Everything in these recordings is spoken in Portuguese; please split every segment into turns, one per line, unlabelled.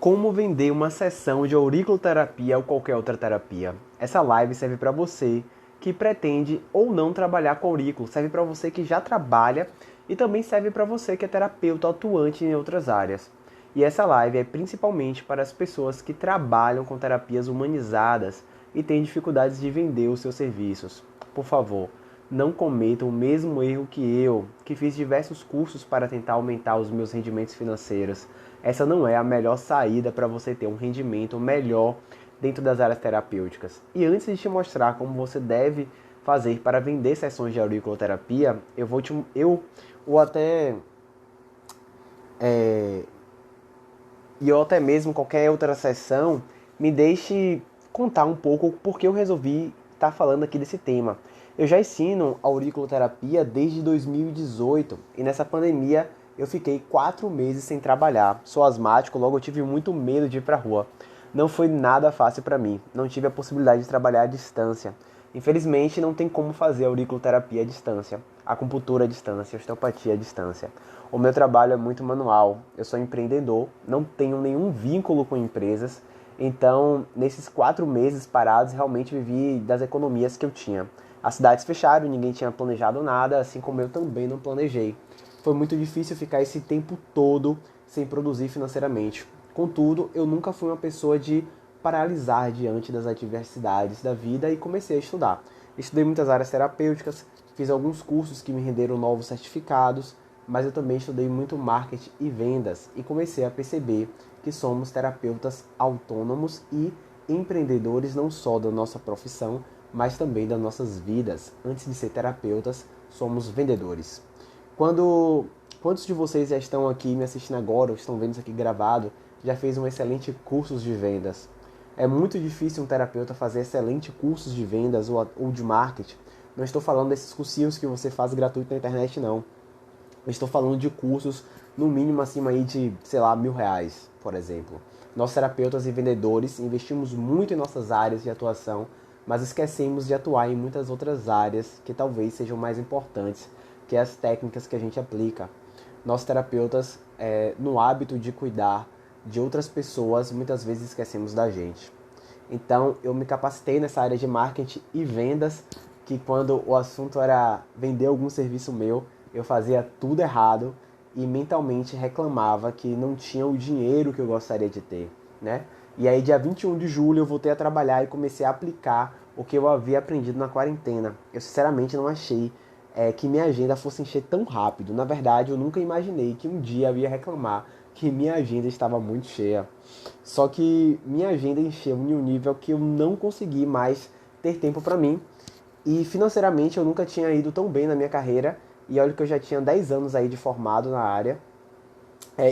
Como vender uma sessão de auriculoterapia ou qualquer outra terapia. Essa live serve para você que pretende ou não trabalhar com aurículo, serve para você que já trabalha e também serve para você que é terapeuta atuante em outras áreas. E essa live é principalmente para as pessoas que trabalham com terapias humanizadas e têm dificuldades de vender os seus serviços. Por favor, não cometam o mesmo erro que eu, que fiz diversos cursos para tentar aumentar os meus rendimentos financeiros. Essa não é a melhor saída para você ter um rendimento melhor dentro das áreas terapêuticas. E antes de te mostrar como você deve fazer para vender sessões de auriculoterapia, ou até mesmo qualquer outra sessão, me deixe contar um pouco porque eu resolvi estar falando aqui desse tema. Eu já ensino auriculoterapia desde 2018 e nessa pandemia eu fiquei 4 meses sem trabalhar. Sou asmático, logo eu tive muito medo de ir pra rua. Não foi nada fácil para mim, não tive a possibilidade de trabalhar à distância. Infelizmente não tem como fazer auriculoterapia à distância, acupuntura à distância, osteopatia à distância. O meu trabalho é muito manual, eu sou empreendedor, não tenho nenhum vínculo com empresas, então nesses 4 meses parados realmente vivi das economias que eu tinha. As cidades fecharam, ninguém tinha planejado nada, assim como eu também não planejei. Foi muito difícil ficar esse tempo todo sem produzir financeiramente. Contudo, eu nunca fui uma pessoa de paralisar diante das adversidades da vida e comecei a estudar. Estudei muitas áreas terapêuticas, fiz alguns cursos que me renderam novos certificados, mas eu também estudei muito marketing e vendas e comecei a perceber que somos terapeutas autônomos e empreendedores não só da nossa profissão, mas também das nossas vidas. Antes de ser terapeutas, somos vendedores. Quantos de vocês já estão aqui me assistindo agora, ou estão vendo isso aqui gravado, já fez um excelente curso de vendas? É muito difícil um terapeuta fazer excelente cursos de vendas ou de marketing. Não estou falando desses cursinhos que você faz gratuito na internet, não. Eu estou falando de cursos, no mínimo acima aí de, sei lá, R$ 1.000, por exemplo. Nós terapeutas e vendedores investimos muito em nossas áreas de atuação, mas esquecemos de atuar em muitas outras áreas que talvez sejam mais importantes que as técnicas que a gente aplica. Nós terapeutas, no hábito de cuidar de outras pessoas, muitas vezes esquecemos da gente. Então, eu me capacitei nessa área de marketing e vendas, que quando o assunto era vender algum serviço meu, eu fazia tudo errado e mentalmente reclamava que não tinha o dinheiro que eu gostaria de ter, né? E aí, dia 21 de julho, eu voltei a trabalhar e comecei a aplicar o que eu havia aprendido na quarentena. Eu, sinceramente, não achei que minha agenda fosse encher tão rápido. Na verdade, eu nunca imaginei que um dia eu ia reclamar que minha agenda estava muito cheia. Só que minha agenda encheu em um nível que eu não consegui mais ter tempo para mim. E financeiramente eu nunca tinha ido tão bem na minha carreira. E olha que eu já tinha 10 anos aí de formado na área.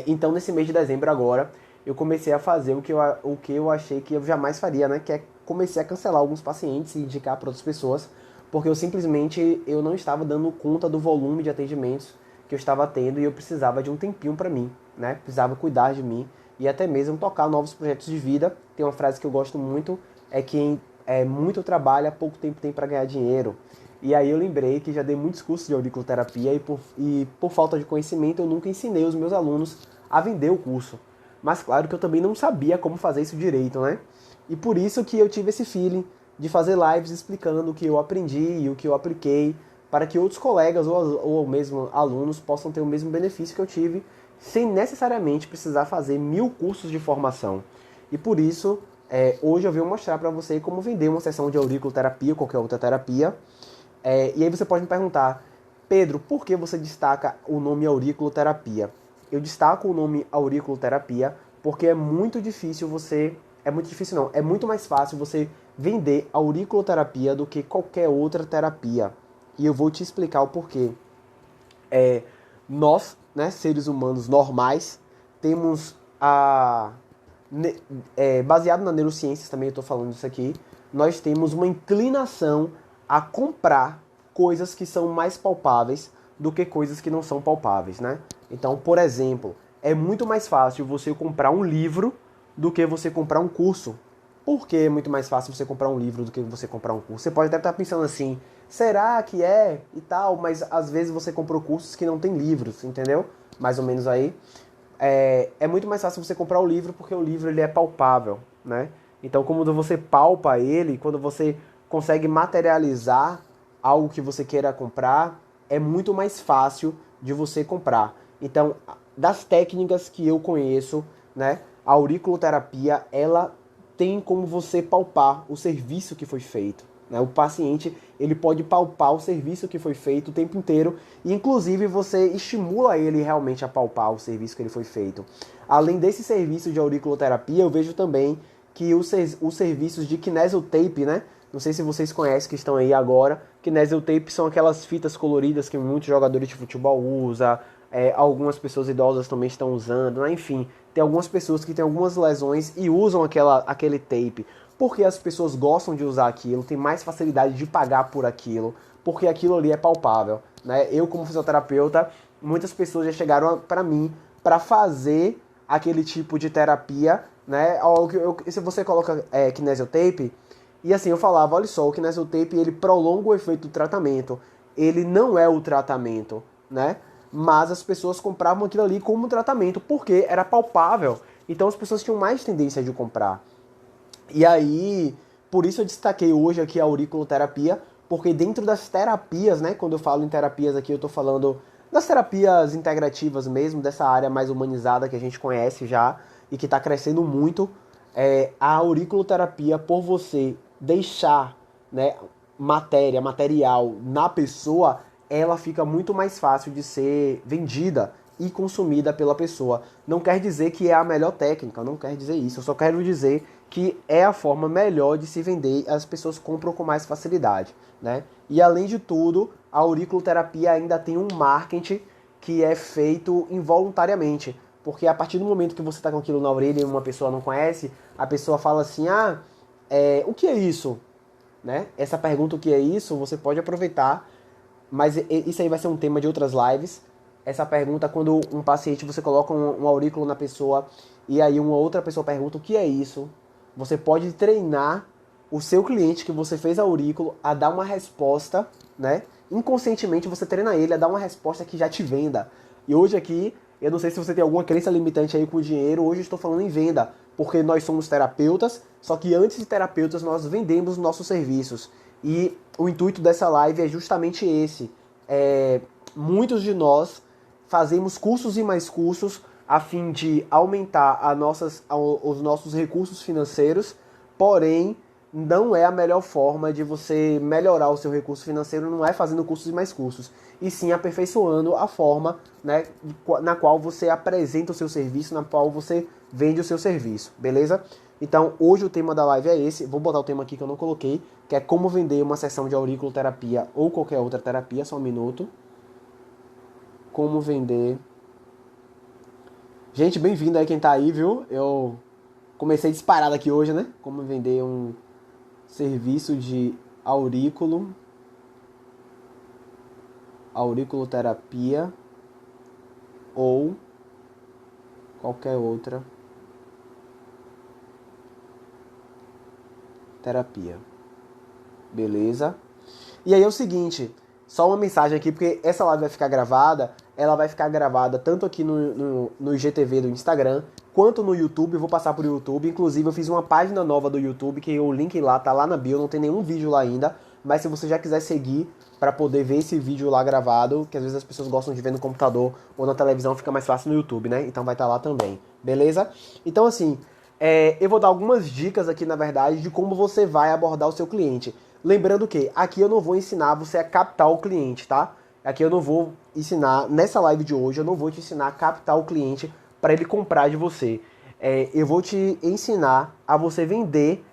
Então nesse mês de dezembro agora, eu comecei a fazer o que eu achei que eu jamais faria, né? Que é comecei a cancelar alguns pacientes e indicar para outras pessoas, porque eu não estava dando conta do volume de atendimentos que eu estava tendo e eu precisava de um tempinho para mim, né? Precisava cuidar de mim e até mesmo tocar novos projetos de vida. Tem uma frase que eu gosto muito, é que muito trabalha, pouco tempo tem para ganhar dinheiro. E aí eu lembrei que já dei muitos cursos de auriculoterapia e por falta de conhecimento eu nunca ensinei os meus alunos a vender o curso. Mas claro que eu também não sabia como fazer isso direito, né? E por isso que eu tive esse feeling de fazer lives explicando o que eu aprendi e o que eu apliquei para que outros colegas ou mesmo alunos possam ter o mesmo benefício que eu tive sem necessariamente precisar fazer 1.000 cursos de formação. E por isso, hoje eu venho mostrar para você como vender uma sessão de auriculoterapia ou qualquer outra terapia. E aí você pode me perguntar, Pedro, por que você destaca o nome auriculoterapia? Eu destaco o nome auriculoterapia porque é muito difícil você... É muito difícil não, é muito mais fácil você vender auriculoterapia do que qualquer outra terapia. E eu vou te explicar o porquê. Nós, né, seres humanos normais, temos baseado na neurociências também eu estou falando isso aqui, nós temos uma inclinação a comprar coisas que são mais palpáveis do que coisas que não são palpáveis, né? Então, por exemplo, é muito mais fácil você comprar um livro do que você comprar um curso. Por que é muito mais fácil você comprar um livro do que você comprar um curso? Você pode até estar pensando assim, será que é e tal, mas às vezes você comprou cursos que não tem livros, entendeu? Mais ou menos aí. é muito mais fácil você comprar o livro porque o livro ele é palpável, né? Então, quando você palpa ele, quando você consegue materializar algo que você queira comprar, é muito mais fácil de você comprar. Então, das técnicas que eu conheço, né, a auriculoterapia, ela tem como você palpar o serviço que foi feito. Né? O paciente ele pode palpar o serviço que foi feito o tempo inteiro e, inclusive, você estimula ele realmente a palpar o serviço que ele foi feito. Além desse serviço de auriculoterapia, eu vejo também que os serviços de kinesiotape, né? Não sei se vocês conhecem que estão aí agora. Kinesiotape são aquelas fitas coloridas que muitos jogadores de futebol usam, algumas pessoas idosas também estão usando, né? Enfim, tem algumas pessoas que têm algumas lesões e usam aquele tape. Porque as pessoas gostam de usar aquilo, tem mais facilidade de pagar por aquilo, porque aquilo ali é palpável. Né? Eu, como fisioterapeuta, muitas pessoas já chegaram para mim para fazer aquele tipo de terapia. Né? Se você coloca kinesiotape, e assim, eu falava, olha só, o kinesiotape ele prolonga o efeito do tratamento. Ele não é o tratamento, né? Mas as pessoas compravam aquilo ali como tratamento, porque era palpável. Então as pessoas tinham mais tendência de comprar. E aí, por isso eu destaquei hoje aqui a auriculoterapia, porque dentro das terapias, né, quando eu falo em terapias aqui, eu tô falando das terapias integrativas mesmo, dessa área mais humanizada que a gente conhece já e que está crescendo muito, a auriculoterapia, por você deixar, né, material na pessoa, ela fica muito mais fácil de ser vendida e consumida pela pessoa. Não quer dizer que é a melhor técnica, não quer dizer isso. Eu só quero dizer que é a forma melhor de se vender e as pessoas compram com mais facilidade, né? E além de tudo, a auriculoterapia ainda tem um marketing que é feito involuntariamente. Porque a partir do momento que você está com aquilo na orelha e uma pessoa não conhece, a pessoa fala assim, o que é isso? Né? Essa pergunta, o que é isso, você pode aproveitar, mas isso aí vai ser um tema de outras lives. Essa pergunta, quando um paciente, você coloca um aurículo na pessoa e aí uma outra pessoa pergunta o que é isso, você pode treinar o seu cliente que você fez aurículo a dar uma resposta, né? Inconscientemente você treina ele a dar uma resposta que já te venda. E hoje aqui, eu não sei se você tem alguma crença limitante aí com o dinheiro, hoje eu estou falando em venda, porque nós somos terapeutas, só que antes de terapeutas nós vendemos nossos serviços. E o intuito dessa live é justamente esse. Muitos de nós fazemos cursos e mais cursos a fim de aumentar os nossos recursos financeiros, porém não é a melhor forma de você melhorar o seu recurso financeiro, não é fazendo cursos e mais cursos, e sim aperfeiçoando a forma, né, na qual você apresenta o seu serviço, na qual você vende o seu serviço, beleza? Então hoje o tema da live é esse, vou botar o tema aqui que eu não coloquei, que é como vender uma sessão de auriculoterapia ou qualquer outra terapia, só um minuto. Como vender... Gente, bem-vindo aí quem tá aí, viu? Eu comecei disparado aqui hoje, né? Como vender um serviço de auriculoterapia ou qualquer outra terapia. Beleza? E aí é o seguinte, só uma mensagem aqui, porque essa live vai ficar gravada, ela vai ficar gravada tanto aqui no IGTV do Instagram, quanto no YouTube, eu vou passar pro YouTube, inclusive eu fiz uma página nova do YouTube, que o link lá tá lá na bio, não tem nenhum vídeo lá ainda, mas se você já quiser seguir para poder ver esse vídeo lá gravado, que às vezes as pessoas gostam de ver no computador ou na televisão, fica mais fácil no YouTube, né? Então vai estar lá também, beleza? Então assim, eu vou dar algumas dicas aqui, na verdade, de como você vai abordar o seu cliente. Lembrando que aqui eu não vou ensinar você a captar o cliente, tá? Aqui eu não vou ensinar, nessa live de hoje, eu não vou te ensinar a captar o cliente para ele comprar de você. Eu vou te ensinar a você vender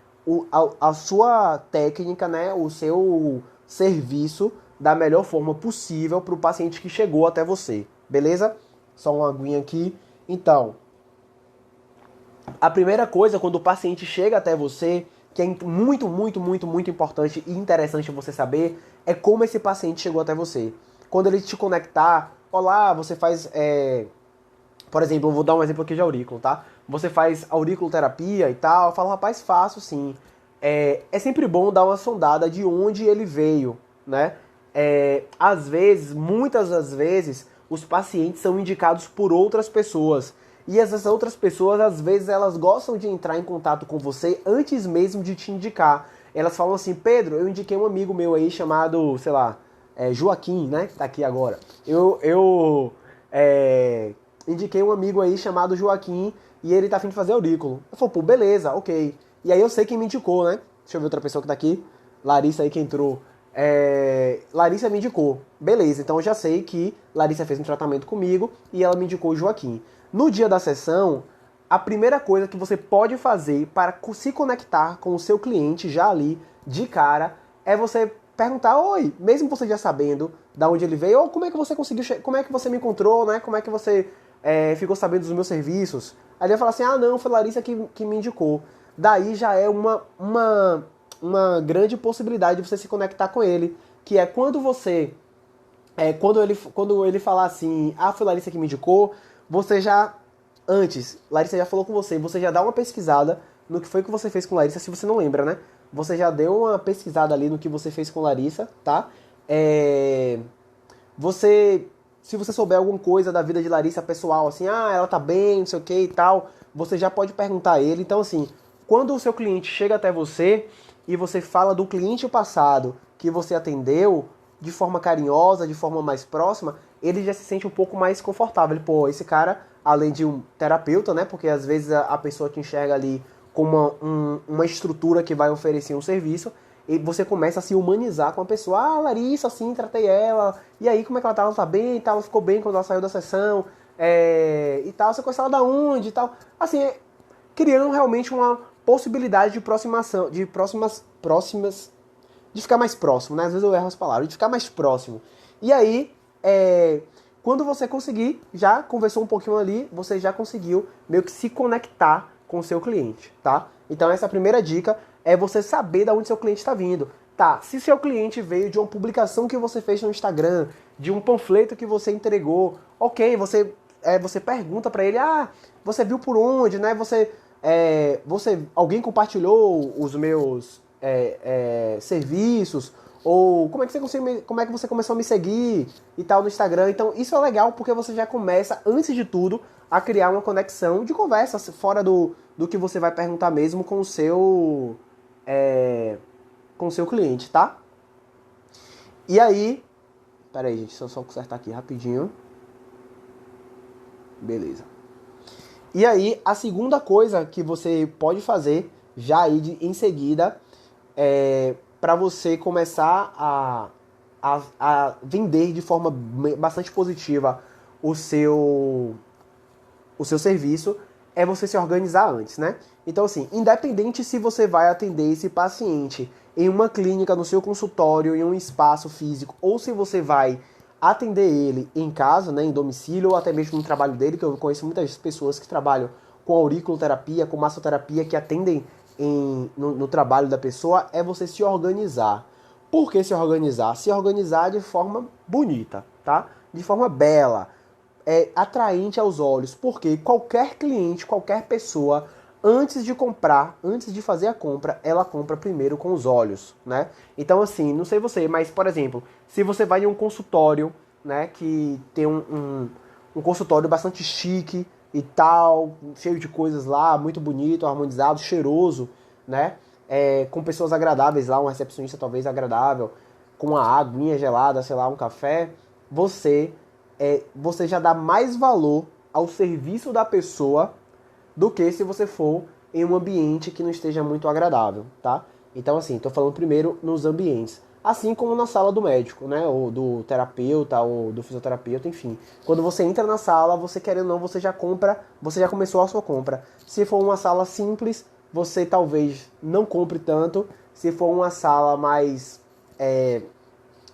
a sua técnica, né? O seu serviço da melhor forma possível para o paciente que chegou até você. Beleza? Só uma aguinha aqui. Então, a primeira coisa, quando o paciente chega até você, que é muito, muito, muito, muito importante e interessante você saber, é como esse paciente chegou até você. Quando ele te conectar, olá, você faz, por exemplo, eu vou dar um exemplo aqui de aurículo, tá? Você faz auriculoterapia e tal, eu falo, rapaz, faço sim. É sempre bom dar uma sondada de onde ele veio, né? Às vezes, muitas das vezes, os pacientes são indicados por outras pessoas. E essas outras pessoas, às vezes, elas gostam de entrar em contato com você antes mesmo de te indicar. Elas falam assim, Pedro, eu indiquei um amigo meu aí chamado, sei lá, Joaquim, né? Que tá aqui agora. Eu indiquei um amigo aí chamado Joaquim e ele tá a fim de fazer aurículo. Eu falo, pô, beleza, ok. E aí eu sei quem me indicou, né? Deixa eu ver outra pessoa que tá aqui. Larissa aí que entrou. Larissa me indicou. Beleza, então eu já sei que Larissa fez um tratamento comigo e ela me indicou o Joaquim. No dia da sessão, a primeira coisa que você pode fazer para se conectar com o seu cliente já ali, de cara, é você perguntar, oi, mesmo você já sabendo da onde ele veio, ou como é que você conseguiu, como é que você me encontrou, né? Como é que você ficou sabendo dos meus serviços? Aí ele vai falar assim, ah não, foi Larissa que me indicou. Daí já é uma grande possibilidade de você se conectar com ele, que é quando você quando ele falar assim, ah, foi Larissa que me indicou, você já, antes, Larissa já falou com você, você já dá uma pesquisada no que foi que você fez com Larissa, se você não lembra, né? Você já deu uma pesquisada ali no que você fez com Larissa, tá? Você, se você souber alguma coisa da vida de Larissa pessoal, assim, ah, ela tá bem, não sei o que e tal, você já pode perguntar a ele. Então, assim, quando o seu cliente chega até você e você fala do cliente passado que você atendeu de forma carinhosa, de forma mais próxima, ele já se sente um pouco mais confortável. Ele, pô, esse cara, além de um terapeuta, né, porque às vezes a pessoa te enxerga ali como uma estrutura que vai oferecer um serviço, e você começa a se humanizar com a pessoa. Ah, Larissa, assim, tratei ela. E aí, como é que ela tá? Ela tá bem e tal? Ela ficou bem quando ela saiu da sessão. E tal. Você conhece ela da onde e tal? Assim, criando realmente uma possibilidade de aproximação, de próximas, de ficar mais próximo, né? Às vezes eu erro as palavras, de ficar mais próximo. E aí, quando você conseguir, já conversou um pouquinho ali, você já conseguiu meio que se conectar com o seu cliente, tá? Então essa é a primeira dica, é você saber de onde seu cliente está vindo. Tá, se seu cliente veio de uma publicação que você fez no Instagram, de um panfleto que você entregou, ok, você pergunta para ele, ah, você viu por onde, né? Alguém compartilhou os meus serviços, ou como é que você começou a me seguir e tal no Instagram. Então isso é legal porque você já começa, antes de tudo, a criar uma conexão de conversa fora do que você vai perguntar mesmo com o seu cliente, tá? E aí, peraí gente, deixa eu só consertar aqui rapidinho. Beleza. E aí, a segunda coisa que você pode fazer já aí em seguida para você começar a vender de forma bastante positiva o seu serviço, é você se organizar antes, né? Então, assim, independente se você vai atender esse paciente em uma clínica, no seu consultório, em um espaço físico, ou se você vai atender ele em casa, né, em domicílio, ou até mesmo no trabalho dele, que eu conheço muitas pessoas que trabalham com auriculoterapia, com massoterapia, que atendem no trabalho da pessoa, é você se organizar. Por que se organizar? Se organizar de forma bonita, tá? De forma bela, atraente aos olhos, porque qualquer cliente, qualquer pessoa, antes de comprar, antes de fazer a compra, ela compra primeiro com os olhos, né? Então, assim, não sei você, mas, por exemplo, se você vai em um consultório, né, que tem um consultório bastante chique e tal, cheio de coisas lá, muito bonito, harmonizado, cheiroso, né? Com pessoas agradáveis lá, um recepcionista talvez agradável, com uma aguinha gelada, sei lá, um café, você já dá mais valor ao serviço da pessoa do que se você for em um ambiente que não esteja muito agradável, tá? Então, assim, tô falando primeiro nos ambientes. Assim como na sala do médico, né? Ou do terapeuta, ou do fisioterapeuta, enfim. Quando você entra na sala, você querendo ou não, você já compra, você já começou a sua compra. Se for uma sala simples, você talvez não compre tanto. Se for uma sala mais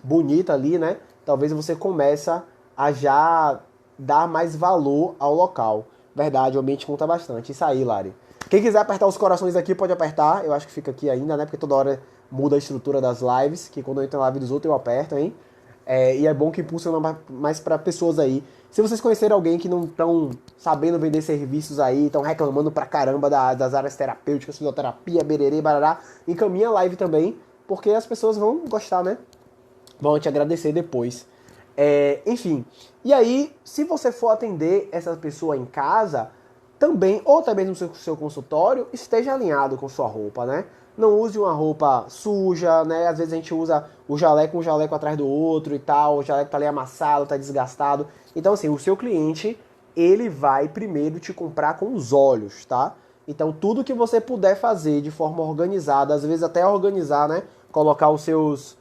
bonita ali, né? Talvez você começa a já dar mais valor ao local. Verdade, o ambiente conta bastante. Isso aí, Lari. Quem quiser apertar os corações aqui, pode apertar. Eu acho que fica aqui ainda, né? Porque toda hora muda a estrutura das lives, que quando eu entro na live dos outros eu aperto, hein? E é bom que impulsiona mais para pessoas aí. Se vocês conhecerem alguém que não estão sabendo vender serviços aí, estão reclamando pra caramba das áreas terapêuticas, fisioterapia, bererê, barará, encaminha a live também, porque as pessoas vão gostar, né? Vão te agradecer depois. Enfim, e aí, se você for atender essa pessoa em casa, também, ou até mesmo no seu consultório, esteja alinhado com sua roupa, né? Não use uma roupa suja, né? Às vezes a gente usa o jaleco, um jaleco atrás do outro e tal, o jaleco tá ali amassado, tá desgastado. Então, assim, o seu cliente, ele vai primeiro te comprar com os olhos, tá? Então, tudo que você puder fazer de forma organizada, às vezes até organizar, né? Colocar os seus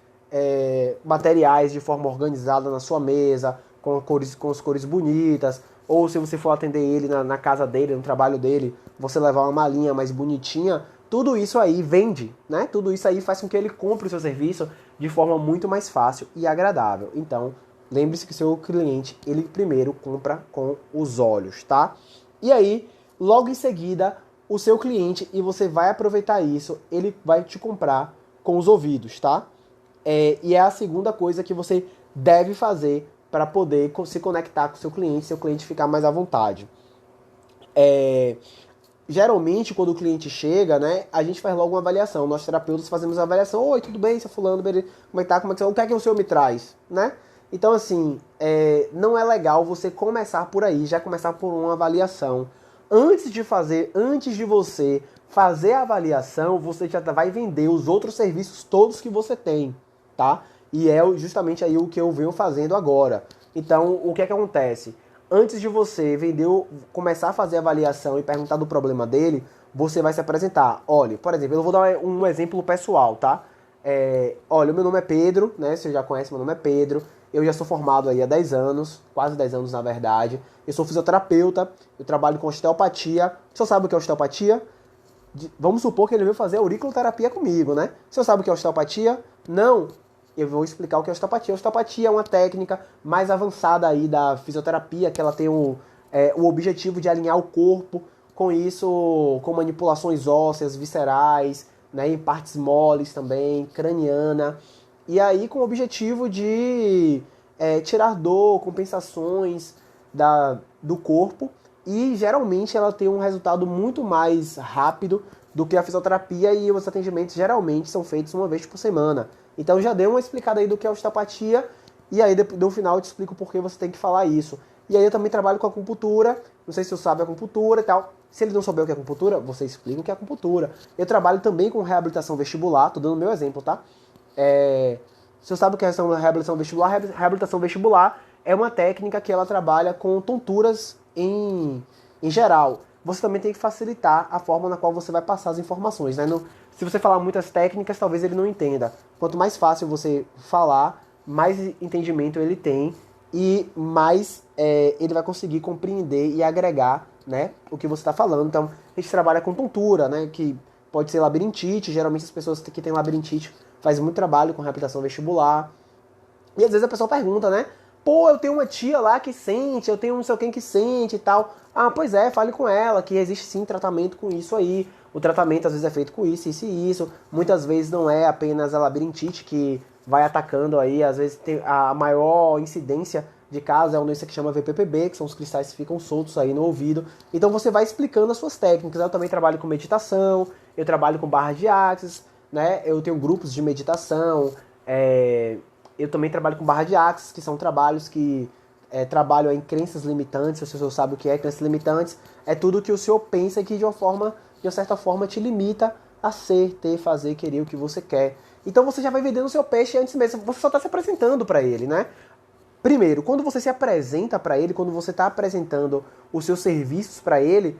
materiais de forma organizada na sua mesa, com as cores bonitas, ou se você for atender ele na casa dele, no trabalho dele, você levar uma malinha mais bonitinha, tudo isso aí vende, né? Tudo isso aí faz com que ele compre o seu serviço de forma muito mais fácil e agradável. Então, lembre-se que o seu cliente, ele primeiro compra com os olhos, tá? E aí, logo em seguida, o seu cliente, e você vai aproveitar isso, ele vai te comprar com os ouvidos, tá? E é a segunda coisa que você deve fazer para poder se conectar com o seu cliente ficar mais à vontade. Geralmente, quando o cliente chega, né, a gente faz logo uma avaliação. Nós terapeutas fazemos a avaliação. Oi, tudo bem, seu fulano, beleza? Como é que tá? O que é que o senhor me traz, né? Então, assim, não é legal você começar por aí, já começar por uma avaliação. Antes de você fazer a avaliação, você já vai vender os outros serviços todos que você tem, tá? E é justamente aí o que eu venho fazendo agora. Então, o que é que acontece? Antes de você começar a fazer a avaliação e perguntar do problema dele, você vai se apresentar. Olha, por exemplo, eu vou dar um exemplo pessoal, tá? Olha, o meu nome é Pedro, né? Você já conhece, meu nome é Pedro. Eu já sou formado aí há 10 anos, quase 10 anos na verdade. Eu sou fisioterapeuta, eu trabalho com osteopatia. O senhor sabe o que é osteopatia? Vamos supor que ele veio fazer auriculoterapia comigo, né? O senhor sabe o que é osteopatia? Não. Eu vou explicar o que é osteopatia. A osteopatia é uma técnica mais avançada aí da fisioterapia, que ela tem o objetivo de alinhar o corpo, com isso, com manipulações ósseas, viscerais, né, em partes moles também, craniana, e aí com o objetivo de tirar dor, compensações do corpo, e geralmente ela tem um resultado muito mais rápido do que a fisioterapia, e os atendimentos geralmente são feitos uma vez por semana. Então já dei uma explicada aí do que é osteopatia, e aí no final eu te explico por que você tem que falar isso. E aí eu também trabalho com acupuntura, não sei se você sabe acupuntura e tal. Se ele não souber o que é acupuntura, você explica o que é acupuntura. Eu trabalho também com reabilitação vestibular, tô dando meu exemplo, tá? Se você sabe o que é reabilitação vestibular é uma técnica que ela trabalha com tonturas em geral. Você também tem que facilitar a forma na qual você vai passar as informações, né? Se você falar muitas técnicas, talvez ele não entenda. Quanto mais fácil você falar, mais entendimento ele tem e mais ele vai conseguir compreender e agregar, né, o que você está falando. Então, a gente trabalha com tontura, né, que pode ser labirintite. Geralmente as pessoas que têm labirintite fazem muito trabalho com reabilitação vestibular. E às vezes a pessoa pergunta, né? Pô, eu tenho uma tia lá que sente, eu tenho não sei quem que sente e tal. Ah, pois é, fale com ela, que existe sim tratamento com isso aí. O tratamento às vezes é feito com isso, isso e isso. Muitas vezes não é apenas a labirintite que vai atacando aí. Às vezes tem a maior incidência de casos é uma doença que chama VPPB, que são os cristais que ficam soltos aí no ouvido. Então você vai explicando as suas técnicas. Eu também trabalho com meditação, eu trabalho com barras de axis, né? Eu tenho grupos de meditação, eu também trabalho com barra de axis, que são trabalhos que trabalham em crenças limitantes. Se o senhor sabe o que é crenças limitantes, é tudo que o senhor pensa que de uma certa forma te limita a ser, ter, fazer, querer o que você quer. Então você já vai vendendo o seu peixe antes mesmo, você só está se apresentando para ele, né? Primeiro, quando você se apresenta para ele, quando você está apresentando os seus serviços para ele,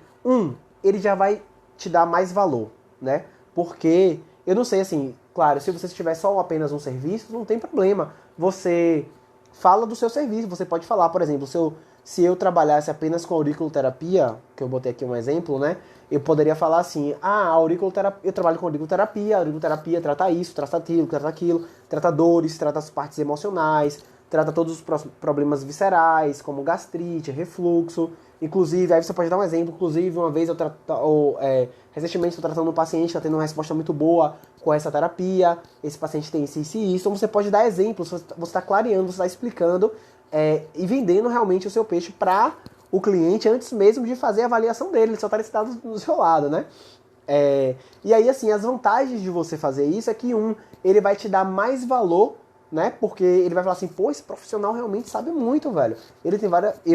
ele já vai te dar mais valor, né? Porque, eu não sei, assim, claro, se você tiver só apenas um serviço, não tem problema. Você fala do seu serviço, você pode falar, por exemplo, se eu trabalhasse apenas com auriculoterapia, que eu botei aqui um exemplo, né? Eu poderia falar assim, eu trabalho com a auriculoterapia trata isso, trata aquilo, trata dores, trata as partes emocionais, trata todos os problemas viscerais, como gastrite, refluxo. Inclusive, aí você pode dar um exemplo, inclusive uma vez recentemente estou tratando um paciente que está tendo uma resposta muito boa com essa terapia, esse paciente tem isso e isso, então você pode dar exemplos, você está clareando, você está explicando e vendendo realmente o seu peixe para o cliente antes mesmo de fazer a avaliação dele, ele só está sentado do seu lado, né? E aí, assim, as vantagens de você fazer isso é que, ele vai te dar mais valor, né? Porque ele vai falar assim, pô, esse profissional realmente sabe muito, velho. Ele tem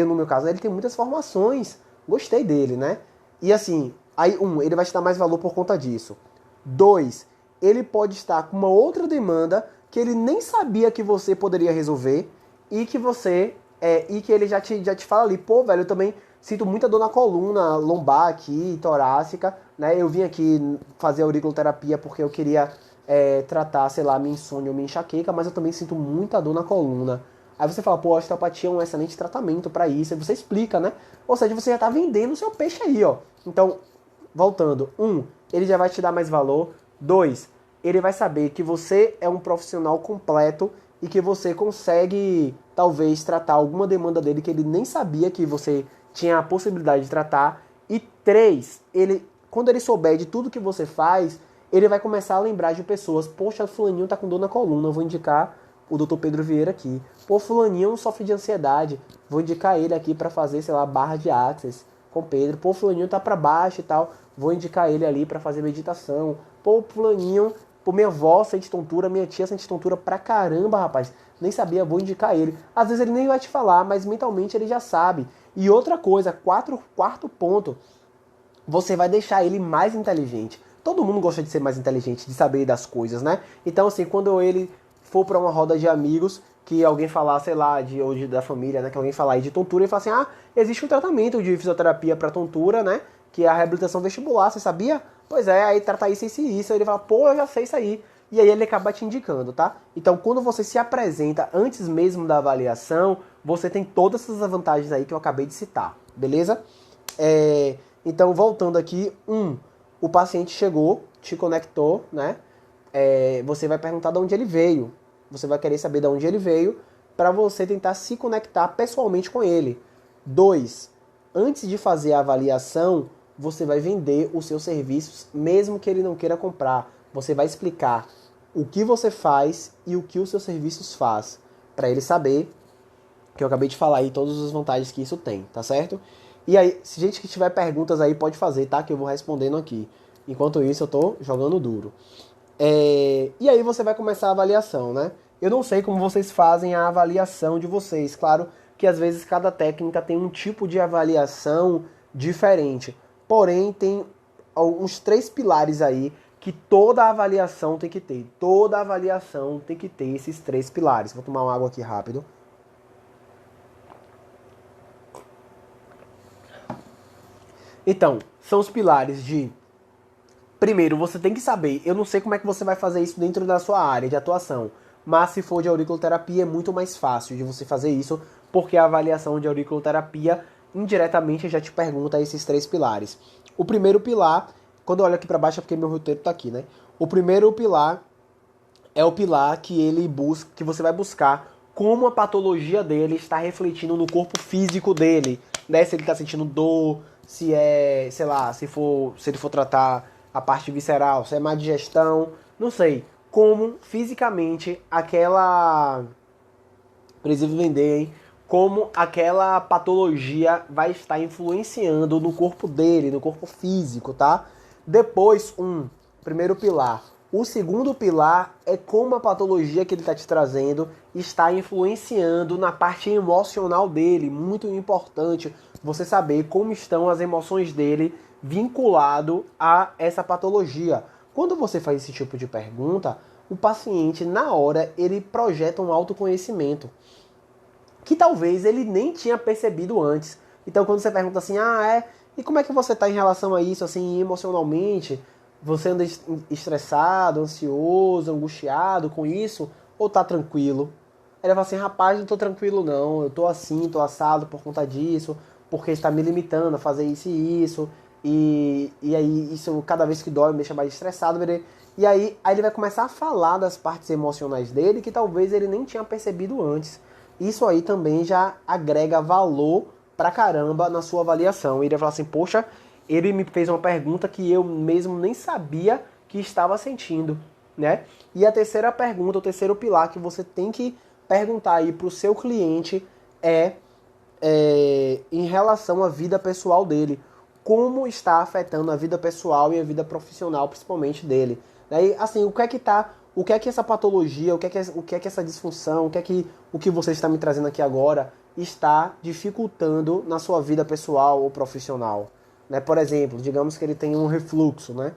no meu caso, ele tem muitas formações, gostei dele, né? E assim, aí ele vai te dar mais valor por conta disso. 2, ele pode estar com uma outra demanda que ele nem sabia que você poderia resolver e que você e que ele já te fala ali, pô, velho, eu também sinto muita dor na coluna, lombar aqui, torácica, né? Eu vim aqui fazer auriculoterapia porque eu queria tratar, sei lá, minha insônia ou minha enxaqueca, mas eu também sinto muita dor na coluna. Aí você fala, pô, a osteopatia é um excelente tratamento para isso, aí você explica, né? Ou seja, você já tá vendendo o seu peixe aí, ó. Então, voltando, ele já vai te dar mais valor. 2, ele vai saber que você é um profissional completo e que você consegue, talvez, tratar alguma demanda dele que ele nem sabia que você tinha a possibilidade de tratar. E 3, quando ele souber de tudo que você faz, ele vai começar a lembrar de pessoas. Poxa, fulaninho tá com dor na coluna, eu vou indicar o Dr. Pedro Vieira aqui. Pô, fulaninho sofre de ansiedade, vou indicar ele aqui para fazer, sei lá, barra de axis com Pedro. Pô, fulaninho tá para baixo e tal, vou indicar ele ali para fazer meditação. Pô, fulaninho, pô, minha avó sente tontura, minha tia sente tontura pra caramba, rapaz. Nem sabia, vou indicar ele. Às vezes ele nem vai te falar, mas mentalmente ele já sabe. E outra coisa, quarto ponto, você vai deixar ele mais inteligente. Todo mundo gosta de ser mais inteligente, de saber das coisas, né? Então, assim, quando ele for para uma roda de amigos, que alguém falar, sei lá, da família, né? Que alguém falar aí de tontura e falar assim, existe um tratamento de fisioterapia para tontura, né? Que é a reabilitação vestibular, você sabia? Pois é, aí trata isso, isso e isso. Aí ele fala, pô, eu já sei isso aí. E aí ele acaba te indicando, tá? Então, quando você se apresenta antes mesmo da avaliação, você tem todas essas vantagens aí que eu acabei de citar, beleza? Então, voltando aqui, o paciente chegou, te conectou, né? Você vai perguntar de onde ele veio. Você vai querer saber de onde ele veio para você tentar se conectar pessoalmente com ele. 2, antes de fazer a avaliação, você vai vender os seus serviços, mesmo que ele não queira comprar. Você vai explicar o que você faz e o que os seus serviços faz, para ele saber que eu acabei de falar aí todas as vantagens que isso tem, tá certo? E aí, se gente que tiver perguntas aí, pode fazer, tá? Que eu vou respondendo aqui. Enquanto isso, eu tô jogando duro. E aí você vai começar a avaliação, né? Eu não sei como vocês fazem a avaliação de vocês. Claro que às vezes cada técnica tem um tipo de avaliação diferente. Porém, tem uns 3 pilares aí que toda avaliação tem que ter. Toda avaliação tem que ter esses 3 pilares. Vou tomar uma água aqui rápido. Então, são os pilares de... Primeiro, você tem que saber, eu não sei como é que você vai fazer isso dentro da sua área de atuação, mas se for de auriculoterapia é muito mais fácil de você fazer isso, porque a avaliação de auriculoterapia indiretamente já te pergunta esses 3 pilares. O primeiro pilar, quando eu olho aqui para baixo é porque meu roteiro tá aqui, né? O primeiro pilar é o pilar que ele busca, que você vai buscar como a patologia dele está refletindo no corpo físico dele, né? Se ele está sentindo dor, se é, sei lá, se ele for tratar a parte visceral, se é má digestão, não sei. Como fisicamente aquela... Preciso vender, hein? Como aquela patologia vai estar influenciando no corpo dele, no corpo físico, tá? Depois, primeiro pilar. O segundo pilar é como a patologia que ele está te trazendo está influenciando na parte emocional dele. Muito importante você saber como estão as emoções dele vinculado a essa patologia. Quando você faz esse tipo de pergunta, o paciente, na hora, ele projeta um autoconhecimento que talvez ele nem tinha percebido antes. Então, quando você pergunta assim, e como é que você está em relação a isso, assim, emocionalmente? Você anda estressado, ansioso, angustiado com isso? Ou tá tranquilo? Ele fala assim, rapaz, não tô tranquilo não, eu tô assim, tô assado por conta disso, porque está me limitando a fazer isso e isso, e aí isso cada vez que dói me deixa mais estressado. E aí ele vai começar a falar das partes emocionais dele que talvez ele nem tinha percebido antes. Isso aí também já agrega valor pra caramba na sua avaliação. Ele vai falar assim, poxa, ele me fez uma pergunta que eu mesmo nem sabia que estava sentindo, né? E a terceira pergunta, o terceiro pilar que você tem que perguntar aí pro seu cliente é em relação à vida pessoal dele. Como está afetando a vida pessoal e a vida profissional, principalmente dele. Daí, assim, o que é que essa patologia, o que é que essa disfunção, o que você está me trazendo aqui agora está dificultando na sua vida pessoal ou profissional? né? Por exemplo, digamos que ele tem um refluxo, né?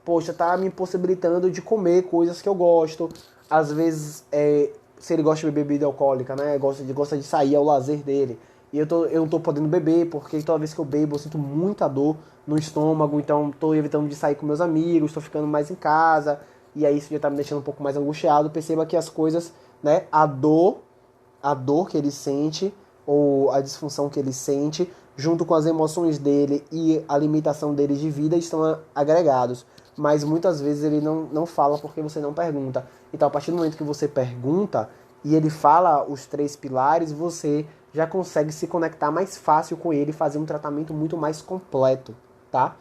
Poxa, tá me impossibilitando de comer coisas que eu gosto. Às vezes, se ele gosta de beber bebida alcoólica, né? Gosta de sair ao lazer dele. E eu não tô podendo beber, porque toda vez que eu bebo eu sinto muita dor no estômago, então tô evitando de sair com meus amigos, tô ficando mais em casa, e aí isso já tá me deixando um pouco mais angustiado. Perceba que as coisas, né? A dor que ele sente, ou a disfunção que ele sente, junto com as emoções dele e a limitação dele de vida estão agregados. Mas muitas vezes ele não fala porque você não pergunta. Então, a partir do momento que você pergunta e ele fala os 3 pilares, você já consegue se conectar mais fácil com ele e fazer um tratamento muito mais completo, tá?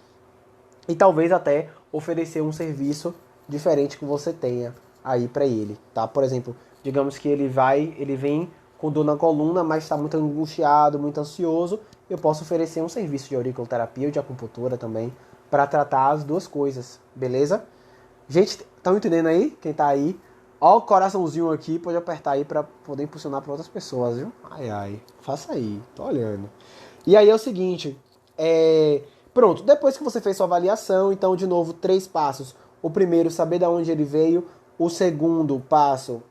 E talvez até oferecer um serviço diferente que você tenha aí para ele, tá? Por exemplo, digamos que ele vem com dor na coluna, mas está muito angustiado, muito ansioso, eu posso oferecer um serviço de auriculoterapia ou de acupuntura também para tratar as duas coisas, beleza? Gente, estão entendendo aí? Quem tá aí? Ó o coraçãozinho aqui, pode apertar aí para poder impulsionar para outras pessoas, viu? Ai, ai, faça aí, tô olhando. E aí é o seguinte, pronto, depois que você fez sua avaliação, então de novo 3 passos. O primeiro, saber de onde ele veio. O segundo passo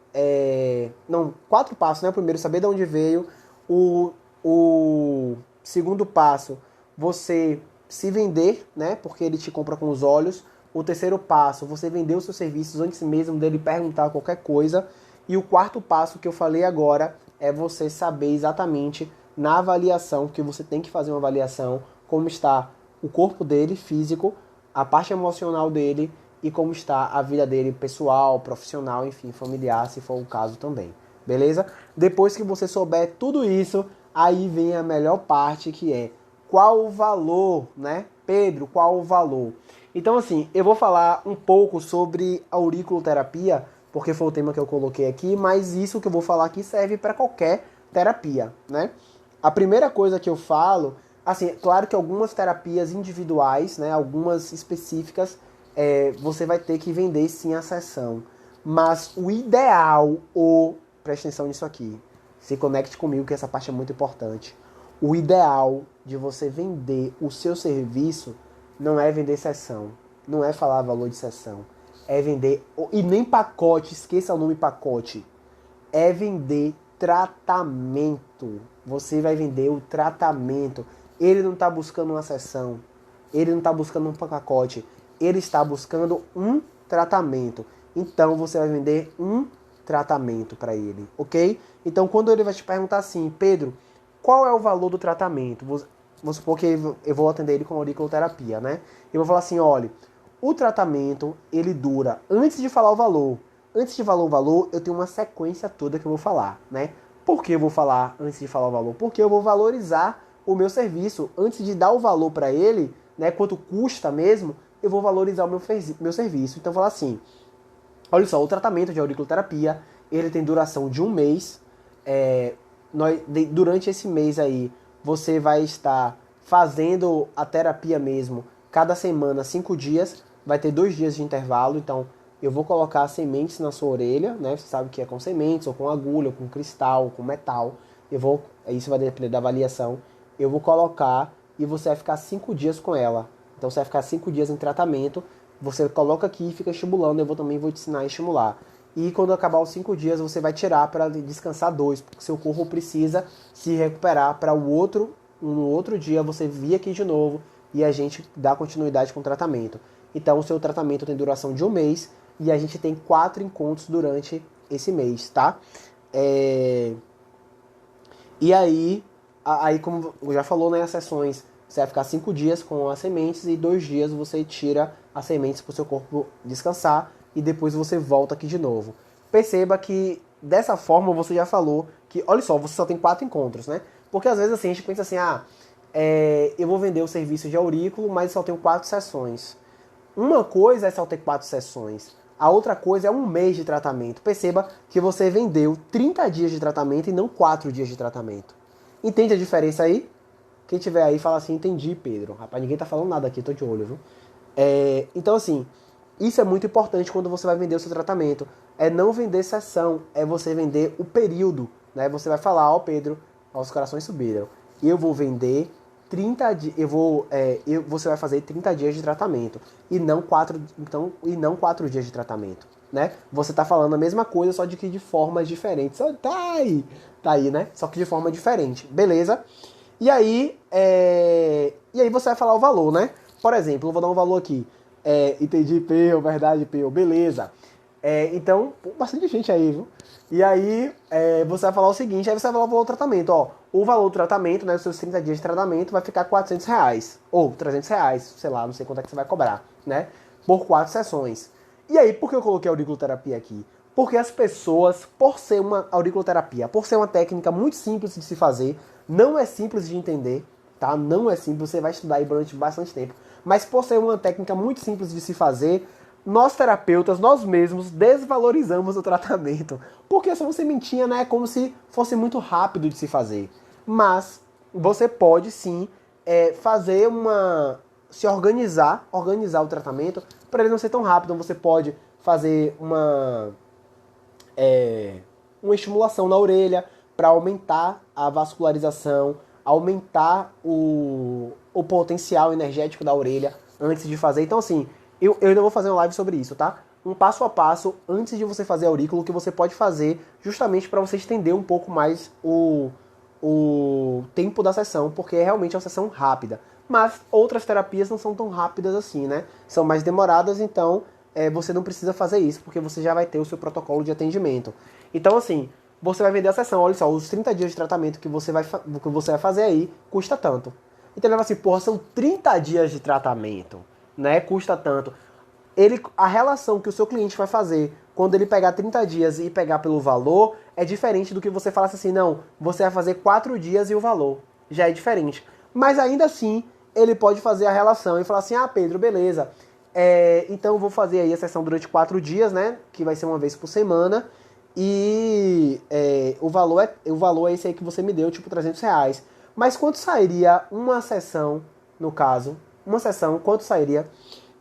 não, 4 passos, né? O primeiro, saber de onde veio. O segundo passo, você se vender, né? Porque ele te compra com os olhos. O terceiro passo, você vender os seus serviços antes mesmo dele perguntar qualquer coisa. E o quarto passo que eu falei agora é você saber exatamente na avaliação, que você tem que fazer uma avaliação, como está o corpo dele, físico, a parte emocional dele e como está a vida dele pessoal, profissional, enfim, familiar, se for o caso também. Beleza? Depois que você souber tudo isso, aí vem a melhor parte, que é qual o valor, né? Pedro, qual o valor? Então, assim, eu vou falar um pouco sobre auriculoterapia, porque foi o tema que eu coloquei aqui, mas isso que eu vou falar aqui serve para qualquer terapia, né? A primeira coisa que eu falo, assim, claro que algumas terapias individuais, né, algumas específicas, você vai ter que vender sim a sessão. Mas o ideal, preste atenção nisso aqui, se conecte comigo que essa parte é muito importante. O ideal de você vender o seu serviço não é vender sessão, não é falar valor de sessão, é vender, e nem pacote, esqueça o nome pacote, é vender tratamento. Você vai vender o tratamento. Ele não está buscando uma sessão, ele não está buscando um pacote, ele está buscando um tratamento. Então você vai vender um tratamento para ele, ok? Então quando ele vai te perguntar assim, Pedro, qual é o valor do tratamento? Vamos supor que eu vou atender ele com auriculoterapia, né? Eu vou falar assim, olha, o tratamento ele dura, antes de falar o valor, eu tenho uma sequência toda que eu vou falar, né? Por que eu vou falar antes de falar o valor? Porque eu vou valorizar o meu serviço. Antes de dar o valor para ele, né, quanto custa mesmo, eu vou valorizar o meu serviço. Então, eu vou falar assim, olha só, o tratamento de auriculoterapia, ele tem duração de 1 mês. Durante esse mês aí, você vai estar fazendo a terapia mesmo, cada semana, 5 dias, vai ter 2 dias de intervalo, então eu vou colocar sementes na sua orelha, né? Você sabe que é com sementes, ou com agulha, ou com cristal, ou com metal. Isso vai depender da avaliação. Eu vou colocar e você vai ficar 5 dias com ela. Então você vai ficar 5 dias em tratamento. Você coloca aqui e fica estimulando. Eu também vou te ensinar a estimular. E quando acabar os 5 dias, você vai tirar para descansar 2, porque seu corpo precisa se recuperar para no outro dia você vir aqui de novo e a gente dá continuidade com o tratamento. Então o seu tratamento tem duração de 1 mês e a gente tem 4 encontros durante esse mês, tá? E aí como já falou, né, as sessões, você vai ficar 5 dias com as sementes e 2 dias você tira as sementes para o seu corpo descansar e depois você volta aqui de novo. Perceba que dessa forma você já falou que, olha só, você só tem 4 encontros, né? Porque às vezes assim, a gente pensa assim, eu vou vender o serviço de aurículo, mas só tenho 4 sessões. Uma coisa é só ter 4 sessões. A outra coisa é 1 mês de tratamento. Perceba que você vendeu 30 dias de tratamento e não 4 dias de tratamento. Entende a diferença aí? Quem tiver aí fala assim, entendi, Pedro. Rapaz, ninguém tá falando nada aqui, tô de olho, viu? Então assim, isso é muito importante quando você vai vender o seu tratamento. É não vender sessão, é você vender o período, né? Você vai falar, Pedro, os corações subiram. Eu vou vender você vai fazer 30 dias de tratamento e não 4 dias de tratamento, né? Você tá falando a mesma coisa, só de que de formas diferentes. Tá aí, né? Só que de forma diferente, beleza? E aí você vai falar o valor, né? Por exemplo, eu vou dar um valor aqui. Entendi, Peu, verdade, Peu, beleza. Então, bastante gente aí, viu? E aí, você vai falar o seguinte, aí você vai falar o valor do tratamento, ó. O valor do tratamento, né, os seus 30 dias de tratamento vai ficar R$ 400, ou R$ 300, sei lá, não sei quanto é que você vai cobrar, né? Por 4 sessões. E aí, por que eu coloquei a auriculoterapia aqui? Porque as pessoas, por ser uma auriculoterapia, por ser uma técnica muito simples de se fazer, não é simples de entender, tá? Não é simples, você vai estudar aí durante bastante tempo. Mas por ser uma técnica muito simples de se fazer, nós terapeutas, nós mesmos, desvalorizamos o tratamento. Porque essa sementinha, né, é como se fosse muito rápido de se fazer. Mas você pode sim fazer se organizar o tratamento para ele não ser tão rápido. Você pode fazer uma estimulação na orelha para aumentar a vascularização, aumentar o potencial energético da orelha antes de fazer. Então, assim, eu ainda vou fazer uma live sobre isso, tá? Um passo a passo antes de você fazer aurículo, que você pode fazer justamente para você estender um pouco mais o tempo da sessão, porque realmente é uma sessão rápida. Mas outras terapias não são tão rápidas assim, né? São mais demoradas, então você não precisa fazer isso, porque você já vai ter o seu protocolo de atendimento. Então, assim, você vai vender a sessão, olha só, os 30 dias de tratamento que você vai fazer aí custa tanto. Então ele vai assim, porra, são 30 dias de tratamento, né? Custa tanto. A relação que o seu cliente vai fazer quando ele pegar 30 dias e pegar pelo valor é diferente do que você falasse assim, não, você vai fazer 4 dias e o valor. Já é diferente. Mas ainda assim, ele pode fazer a relação e falar assim, ah, Pedro, beleza, então eu vou fazer aí a sessão durante 4 dias, né, que vai ser uma vez por semana, e o valor é esse aí que você me deu, tipo R$ 300. Mas quanto sairia uma sessão, no caso, quanto sairia?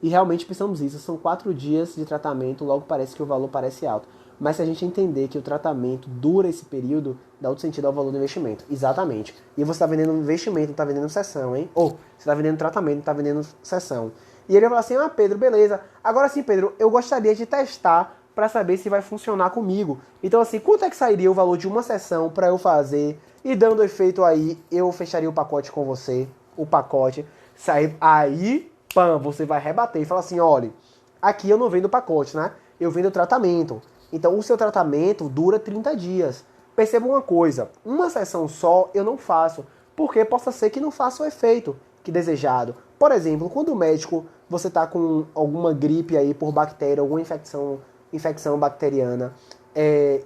E realmente pensamos isso, são 4 dias de tratamento, logo parece que o valor parece alto. Mas se a gente entender que o tratamento dura esse período, dá outro sentido ao valor do investimento. Exatamente. E você está vendendo investimento, não está vendendo sessão, hein? Ou você está vendendo tratamento, não está vendendo sessão. E ele vai falar assim, ah, Pedro, beleza. Agora sim, Pedro, eu gostaria de testar para saber se vai funcionar comigo. Então assim, quanto é que sairia o valor de uma sessão para eu fazer? E dando efeito aí, eu fecharia o pacote com você. O pacote. Aí, pam, você vai rebater e falar assim, olha, aqui eu não vendo pacote, né? Eu vendo tratamento. Então o seu tratamento dura 30 dias. Perceba uma coisa, uma sessão só eu não faço, porque possa ser que não faça o efeito que desejado. Por exemplo, quando o médico, você está com alguma gripe aí por bactéria, alguma infecção bacteriana,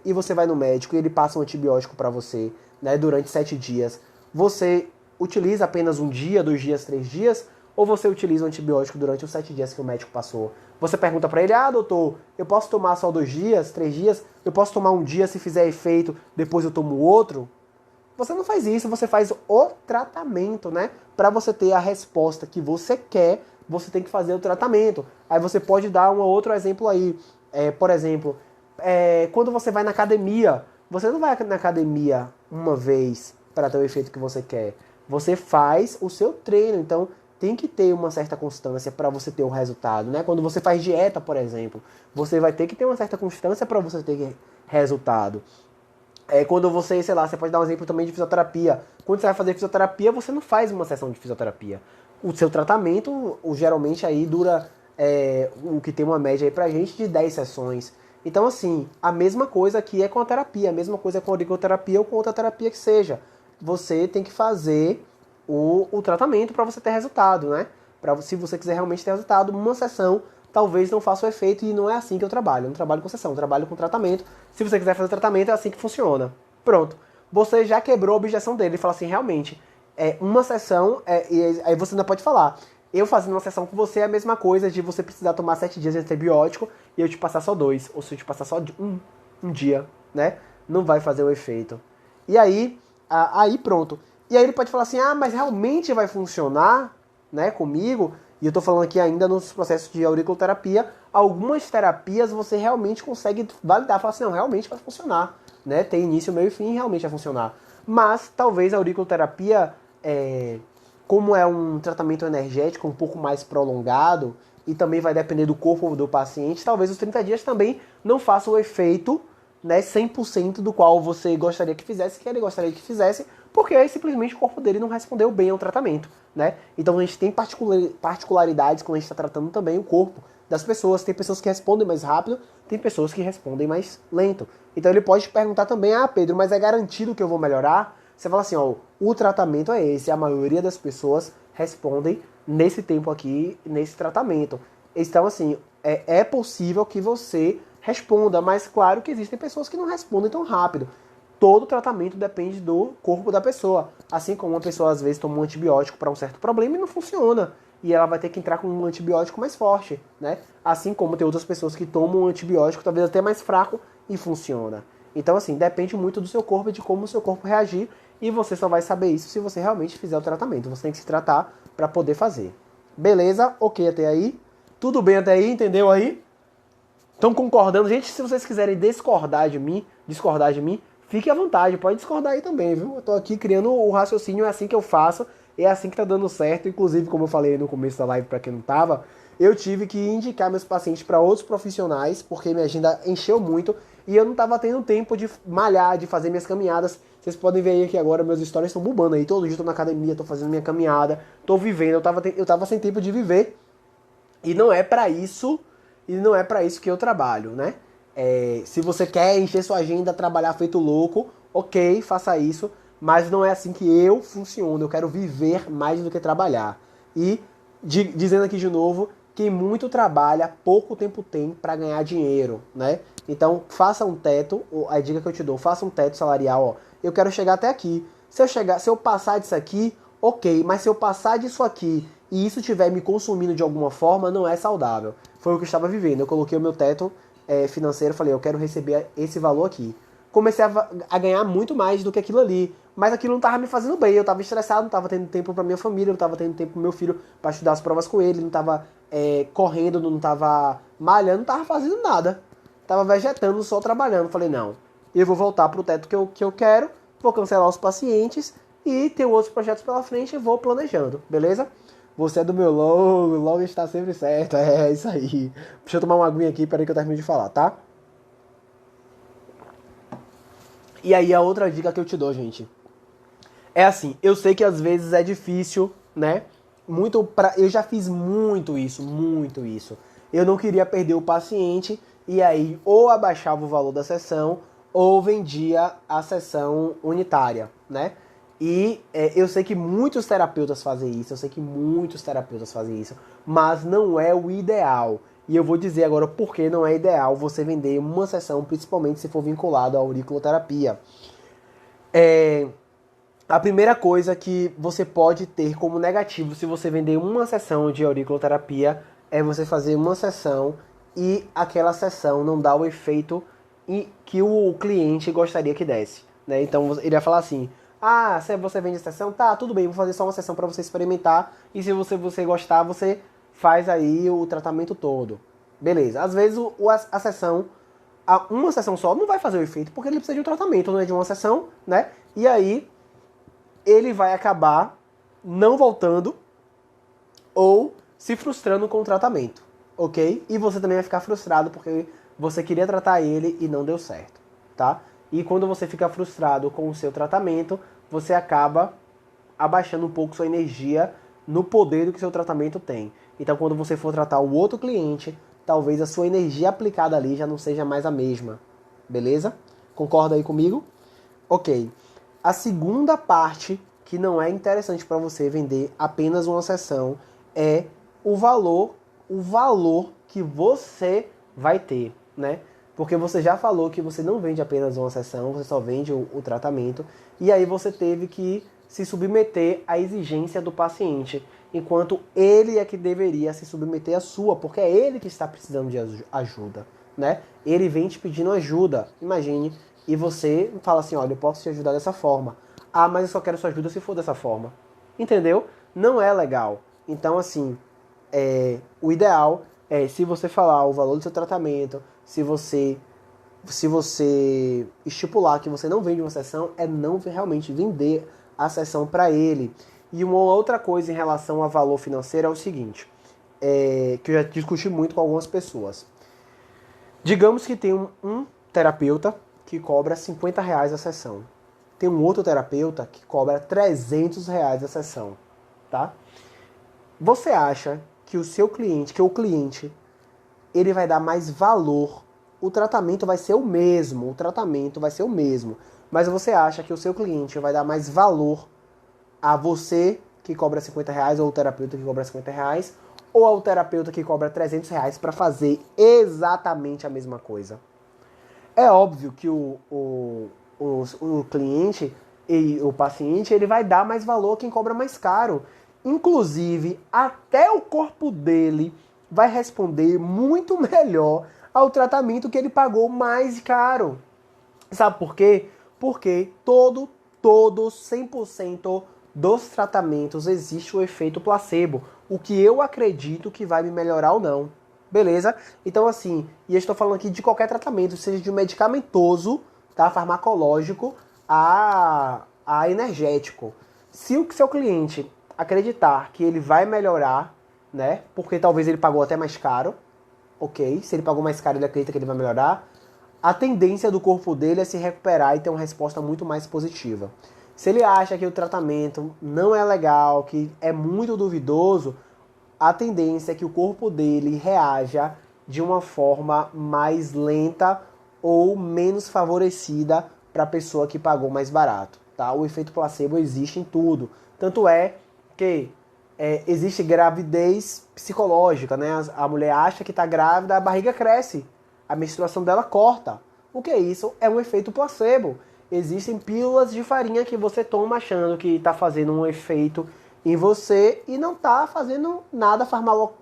e você vai no médico e ele passa um antibiótico para você, né, durante 7 dias, você utiliza apenas um dia, 2 dias, 3 dias, ou você utiliza o antibiótico durante os 7 dias que o médico passou? Você pergunta para ele, ah, doutor, eu posso tomar só 2 dias, 3 dias? Eu posso tomar um dia, se fizer efeito, depois eu tomo outro? Você não faz isso, você faz o tratamento, né? Para você ter a resposta que você quer, você tem que fazer o tratamento. Aí você pode dar um outro exemplo aí. Por exemplo, quando você vai na academia, você não vai na academia uma vez para ter o efeito que você quer. Você faz o seu treino, então tem que ter uma certa constância para você ter o resultado, né? Quando você faz dieta, por exemplo, você vai ter que ter uma certa constância para você ter resultado. Quando você, sei lá, você pode dar um exemplo também de fisioterapia. Quando você vai fazer fisioterapia, você não faz uma sessão de fisioterapia. O seu tratamento, geralmente, aí dura, o que tem uma média aí pra gente, de 10 sessões. Então, assim, a mesma coisa aqui é com a terapia, a mesma coisa com a auriculoterapia ou com outra terapia que seja. Você tem que fazer o tratamento para você ter resultado, né? Se você quiser realmente ter resultado, uma sessão talvez não faça o efeito, e não é assim que eu trabalho. Eu não trabalho com sessão, eu trabalho com tratamento. Se você quiser fazer tratamento, é assim que funciona. Pronto. Você já quebrou a objeção dele e fala assim, realmente, uma sessão, e aí você ainda pode falar, eu fazendo uma sessão com você é a mesma coisa de você precisar tomar 7 dias de antibiótico e eu te passar só 2, ou se eu te passar só um dia, né? Não vai fazer o efeito. E aí pronto. E aí ele pode falar assim, ah, mas realmente vai funcionar, né, comigo? E eu tô falando aqui ainda nos processos de auriculoterapia, algumas terapias você realmente consegue validar, falar assim, não, realmente vai funcionar, né? Tem início, meio e fim, realmente vai funcionar. Mas talvez a auriculoterapia como é um tratamento energético um pouco mais prolongado, e também vai depender do corpo do paciente, talvez os 30 dias também não façam o efeito, né, 100% do qual você gostaria que fizesse, que ele gostaria que fizesse, porque aí simplesmente o corpo dele não respondeu bem ao tratamento, né? Então a gente tem particularidades quando a gente está tratando também o corpo das pessoas. Tem pessoas que respondem mais rápido, tem pessoas que respondem mais lento. Então ele pode te perguntar também, Pedro, mas é garantido que eu vou melhorar? Você fala assim, ó, o tratamento é esse, a maioria das pessoas respondem nesse tempo aqui, nesse tratamento. Então, assim, é possível que você responda, mas claro que existem pessoas que não respondem tão rápido. Todo tratamento depende do corpo da pessoa. Assim como uma pessoa às vezes toma um antibiótico para um certo problema e não funciona. E ela vai ter que entrar com um antibiótico mais forte, né? Assim como tem outras pessoas que tomam um antibiótico talvez até mais fraco e funciona. Então, assim, depende muito do seu corpo e de como o seu corpo reagir. E você só vai saber isso se você realmente fizer o tratamento. Você tem que se tratar para poder fazer. Beleza? Ok até aí? Tudo bem até aí? Entendeu aí? Estão concordando? Gente, se vocês quiserem discordar de mim, fique à vontade, pode discordar aí também, viu? Eu tô aqui criando o raciocínio, é assim que eu faço, é assim que tá dando certo. Inclusive, como eu falei no começo da live para quem não tava, eu tive que indicar meus pacientes para outros profissionais, porque minha agenda encheu muito e eu não tava tendo tempo de malhar, de fazer minhas caminhadas. Vocês podem ver aí que agora meus stories estão bombando aí, todo dia eu tô na academia, tô fazendo minha caminhada, tô vivendo, eu tava sem tempo de viver. E não é para isso, que eu trabalho, né? Se você quer encher sua agenda, trabalhar feito louco, ok, faça isso, mas não é assim que eu funciono. Eu quero viver mais do que trabalhar. E dizendo aqui de novo, quem muito trabalha, pouco tempo tem para ganhar dinheiro, né? Então faça um teto, a dica que eu te dou, faça um teto salarial, ó. Eu quero chegar até aqui. Se eu passar disso aqui, ok, mas se eu passar disso aqui e isso estiver me consumindo de alguma forma, não é saudável. Foi o que eu estava vivendo. Eu coloquei o meu teto financeiro, falei, eu quero receber esse valor aqui. Comecei a ganhar muito mais do que aquilo ali, mas aquilo não estava me fazendo bem. Eu estava estressado, não estava tendo tempo para minha família, não estava tendo tempo para meu filho para estudar as provas com ele, não estava correndo, não estava malhando, não estava fazendo nada. Estava vegetando, só trabalhando. Falei, não, eu vou voltar pro teto que eu quero, vou cancelar os pacientes e ter outros projetos pela frente e vou planejando, beleza? Você é do meu logo está sempre certo, é isso aí. Deixa eu tomar uma aguinha aqui, peraí que eu termino de falar, tá? E aí a outra dica que eu te dou, gente, é assim, eu sei que às vezes é difícil, né? Eu já fiz muito isso. Eu não queria perder o paciente e aí ou abaixava o valor da sessão ou vendia a sessão unitária, né? E eu sei que muitos terapeutas fazem isso, mas não é o ideal. E eu vou dizer agora por que não é ideal você vender uma sessão, principalmente se for vinculado à auriculoterapia. A primeira coisa que você pode ter como negativo se você vender uma sessão de auriculoterapia é você fazer uma sessão e aquela sessão não dá o efeito que o cliente gostaria que desse, né? Então ele vai falar assim, se você vende a sessão, tá, tudo bem, vou fazer só uma sessão para você experimentar e se você gostar, você faz aí o tratamento todo. Beleza, às vezes a sessão, uma sessão só não vai fazer o efeito porque ele precisa de um tratamento, não é de uma sessão, né? E aí ele vai acabar não voltando ou se frustrando com o tratamento, ok? E você também vai ficar frustrado porque você queria tratar ele e não deu certo, tá? E quando você fica frustrado com o seu tratamento, você acaba abaixando um pouco sua energia no poder do que seu tratamento tem. Então quando você for tratar o outro cliente, talvez a sua energia aplicada ali já não seja mais a mesma, beleza? Concorda aí comigo? Ok. A segunda parte que não é interessante para você vender apenas uma sessão é o valor que você vai ter, né? Porque você já falou que você não vende apenas uma sessão, você só vende o tratamento, e aí você teve que se submeter à exigência do paciente, enquanto ele é que deveria se submeter à sua, porque é ele que está precisando de ajuda, né? Ele vem te pedindo ajuda, imagine, e você fala assim, olha, eu posso te ajudar dessa forma. Mas eu só quero sua ajuda se for dessa forma. Entendeu? Não é legal. Então, assim, o ideal é, se você falar o valor do seu tratamento, se você estipular que você não vende uma sessão, é não realmente vender a sessão para ele. E uma outra coisa em relação a valor financeiro é o seguinte, que eu já discuti muito com algumas pessoas. Digamos que tem um terapeuta que cobra R$ 50 a sessão. Tem um outro terapeuta que cobra R$ 300 a sessão, tá? Você acha que o cliente, ele vai dar mais valor, o tratamento vai ser o mesmo, mas você acha que o seu cliente vai dar mais valor a você que cobra R$ 50 ou o terapeuta que cobra R$ 50 ou ao terapeuta que cobra R$ 300 para fazer exatamente a mesma coisa? É óbvio que o cliente e o paciente ele vai dar mais valor a quem cobra mais caro. Inclusive, até o corpo dele vai responder muito melhor ao tratamento que ele pagou mais caro. Sabe por quê? Porque todo 100% dos tratamentos existe o efeito placebo. O que eu acredito que vai me melhorar ou não. Beleza? Então assim, e eu estou falando aqui de qualquer tratamento, seja de medicamentoso, tá? Farmacológico, a energético. Se o seu cliente acreditar que ele vai melhorar, né? Porque talvez ele pagou até mais caro, ok? Se ele pagou mais caro, ele acredita que ele vai melhorar. A tendência do corpo dele é se recuperar e ter uma resposta muito mais positiva. Se ele acha que o tratamento não é legal, que é muito duvidoso, a tendência é que o corpo dele reaja de uma forma mais lenta ou menos favorecida para a pessoa que pagou mais barato. Tá? O efeito placebo existe em tudo. Tanto é que existe gravidez psicológica, né? A mulher acha que está grávida, a barriga cresce, a menstruação dela corta. O que é isso? É um efeito placebo. Existem pílulas de farinha que você toma achando que está fazendo um efeito em você e não está fazendo nada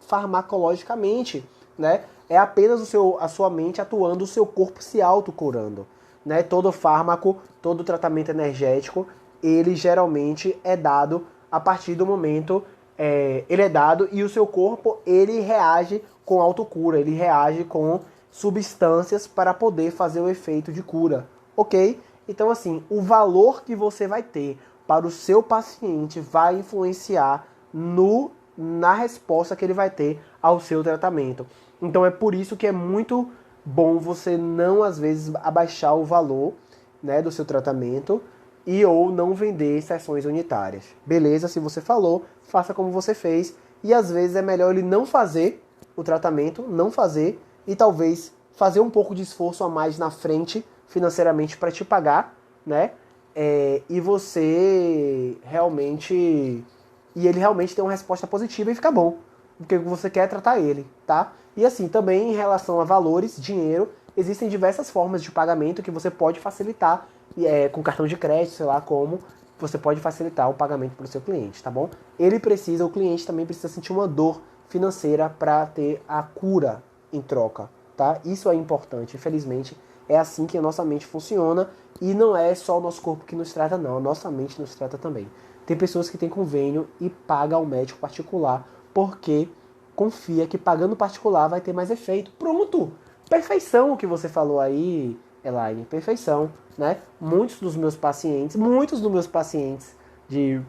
farmacologicamente, né? É apenas a sua mente atuando, o seu corpo se autocurando, né? Todo fármaco, todo tratamento energético, ele geralmente é dado a partir do momento, ele é dado e o seu corpo, ele reage com autocura, ele reage com substâncias para poder fazer o efeito de cura, ok? Então assim, o valor que você vai ter para o seu paciente vai influenciar na resposta que ele vai ter ao seu tratamento. Então é por isso que é muito bom você não, às vezes, abaixar o valor, né, do seu tratamento e ou não vender sessões unitárias. Beleza? Se você falou, faça como você fez. E às vezes é melhor ele não fazer o tratamento, não fazer, e talvez fazer um pouco de esforço a mais na frente financeiramente para te pagar, né? E você realmente. E ele realmente tem uma resposta positiva e fica bom. Porque você quer tratar ele, tá? E assim, também em relação a valores, dinheiro, existem diversas formas de pagamento que você pode facilitar, com cartão de crédito, sei lá como, você pode facilitar o pagamento para o seu cliente, tá bom? O cliente também precisa sentir uma dor financeira para ter a cura em troca, tá? Isso é importante, infelizmente. É assim que a nossa mente funciona e não é só o nosso corpo que nos trata, não. A nossa mente nos trata também. Tem pessoas que têm convênio e pagam ao médico particular porque confia que pagando particular vai ter mais efeito. Pronto! Perfeição o que você falou aí, Elaine. Perfeição, né? Muitos dos meus pacientes,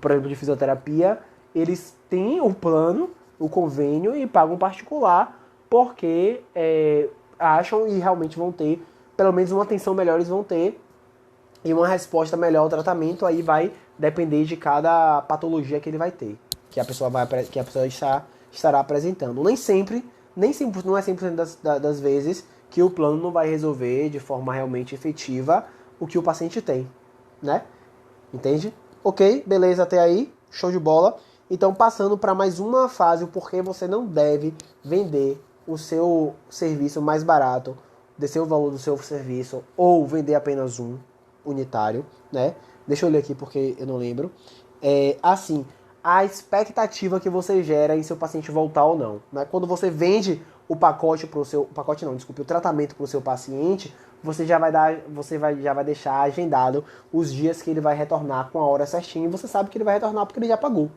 por exemplo, de fisioterapia, eles têm o plano, o convênio e pagam particular porque acham e realmente vão ter, pelo menos uma atenção melhor eles vão ter e uma resposta melhor ao tratamento. Aí vai depender de cada patologia que ele vai ter, que a pessoa estará apresentando. Nem sempre, não é 100% das vezes que o plano não vai resolver de forma realmente efetiva o que o paciente tem, né? Entende? Ok, beleza até aí, show de bola. Então, passando para mais uma fase, o porquê você não deve vender o seu serviço mais barato, descer o valor do seu serviço, ou vender apenas um unitário, né? Deixa eu ler aqui porque eu não lembro. Assim, a expectativa que você gera em seu paciente voltar ou não, né? Quando você vende o o tratamento para o seu paciente, você já vai deixar agendado os dias que ele vai retornar com a hora certinha e você sabe que ele vai retornar porque ele já pagou,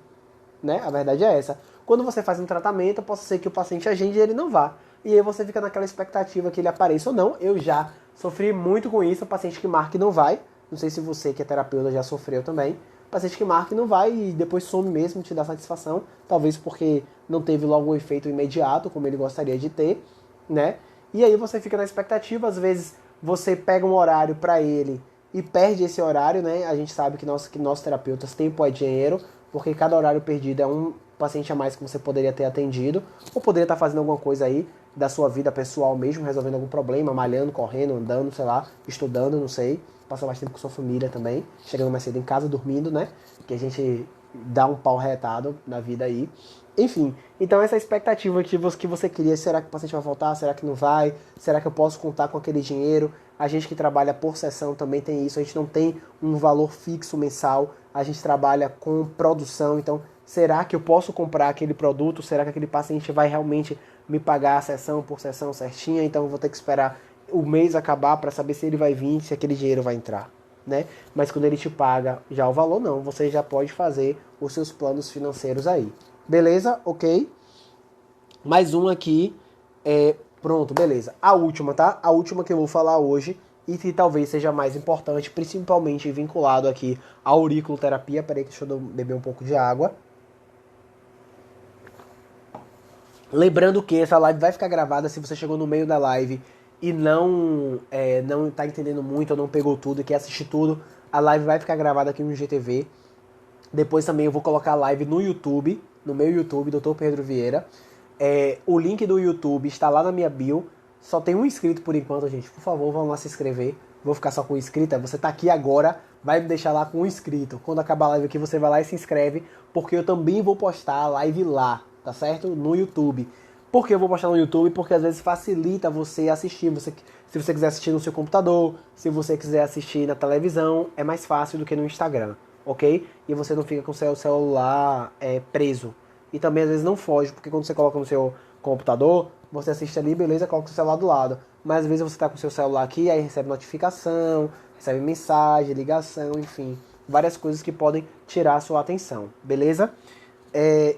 né? A verdade é essa. Quando você faz um tratamento, pode ser que o paciente agende e ele não vá. E aí você fica naquela expectativa que ele apareça ou não. Eu já sofri muito com isso, o paciente que marca e não vai. Não sei se você que é terapeuta já sofreu também. paciente que marca e não vai e depois some mesmo, te dá satisfação, talvez porque não teve logo o efeito imediato, como ele gostaria de ter, né? E aí você fica na expectativa, às vezes você pega um horário para ele e perde esse horário, né? A gente sabe que nós terapeutas, tempo é dinheiro, porque cada horário perdido é um paciente a mais que você poderia ter atendido, ou poderia estar fazendo alguma coisa aí da sua vida pessoal mesmo, resolvendo algum problema, malhando, correndo, andando, sei lá, estudando, não sei, passar mais tempo com sua família também, chegando mais cedo em casa, dormindo, né? Que a gente dá um pau retado na vida aí. Enfim, então essa expectativa que você cria, será que o paciente vai voltar? Será que não vai? Será que eu posso contar com aquele dinheiro? A gente que trabalha por sessão também tem isso, a gente não tem um valor fixo mensal, a gente trabalha com produção, então será que eu posso comprar aquele produto? Será que aquele paciente vai realmente me pagar a sessão por sessão certinha? Então eu vou ter que esperar o mês acabar para saber se ele vai vir, se aquele dinheiro vai entrar, né? Mas quando ele te paga já o valor, não, você já pode fazer os seus planos financeiros aí. Beleza? Ok? Mais um aqui. Pronto, beleza. A última, tá? A última que eu vou falar hoje e que talvez seja mais importante, principalmente vinculado aqui à auriculoterapia. Peraí, deixa eu beber um pouco de água. Lembrando que essa live vai ficar gravada se você chegou no meio da live e não tá entendendo muito ou não pegou tudo e quer assistir tudo. A live vai ficar gravada aqui no GTV. Depois também eu vou colocar a live no YouTube, no meu YouTube, Dr. Pedro Vieira. O link do YouTube está lá na minha bio. Só tem um inscrito por enquanto, gente. Por favor, vão lá se inscrever. Vou ficar só com um inscrito. Você tá aqui agora, vai me deixar lá com um inscrito. Quando acabar a live aqui, você vai lá e se inscreve, porque eu também vou postar a live lá, tá certo? No YouTube. Por que eu vou postar no YouTube? Porque às vezes facilita você assistir. Se você quiser assistir no seu computador, se você quiser assistir na televisão, é mais fácil do que no Instagram, ok? E você não fica com o seu celular preso. E também às vezes não foge, porque quando você coloca no seu computador, você assiste ali, beleza, coloca o celular do lado. Mas às vezes você está com o seu celular aqui, aí recebe notificação, recebe mensagem, ligação, enfim, várias coisas que podem tirar a sua atenção, beleza?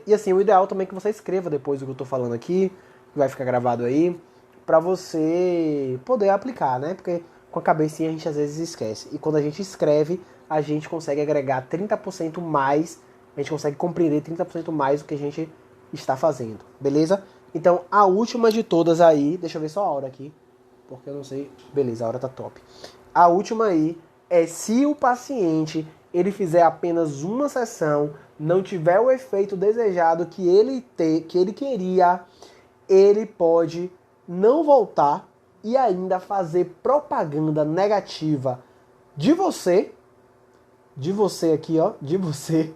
E assim, o ideal também é que você escreva depois o que eu tô falando aqui, que vai ficar gravado aí, pra você poder aplicar, né? Porque com a cabecinha a gente às vezes esquece. E quando a gente escreve, a gente consegue agregar 30% mais, a gente consegue compreender 30% mais do que a gente está fazendo, beleza? Então, a última de todas aí, deixa eu ver só a hora aqui, porque eu não sei, beleza, a hora tá top. A última aí é se o paciente ele fizer apenas uma sessão, não tiver o efeito desejado que ele queria, ele pode não voltar e ainda fazer propaganda negativa de você aqui, ó, de você.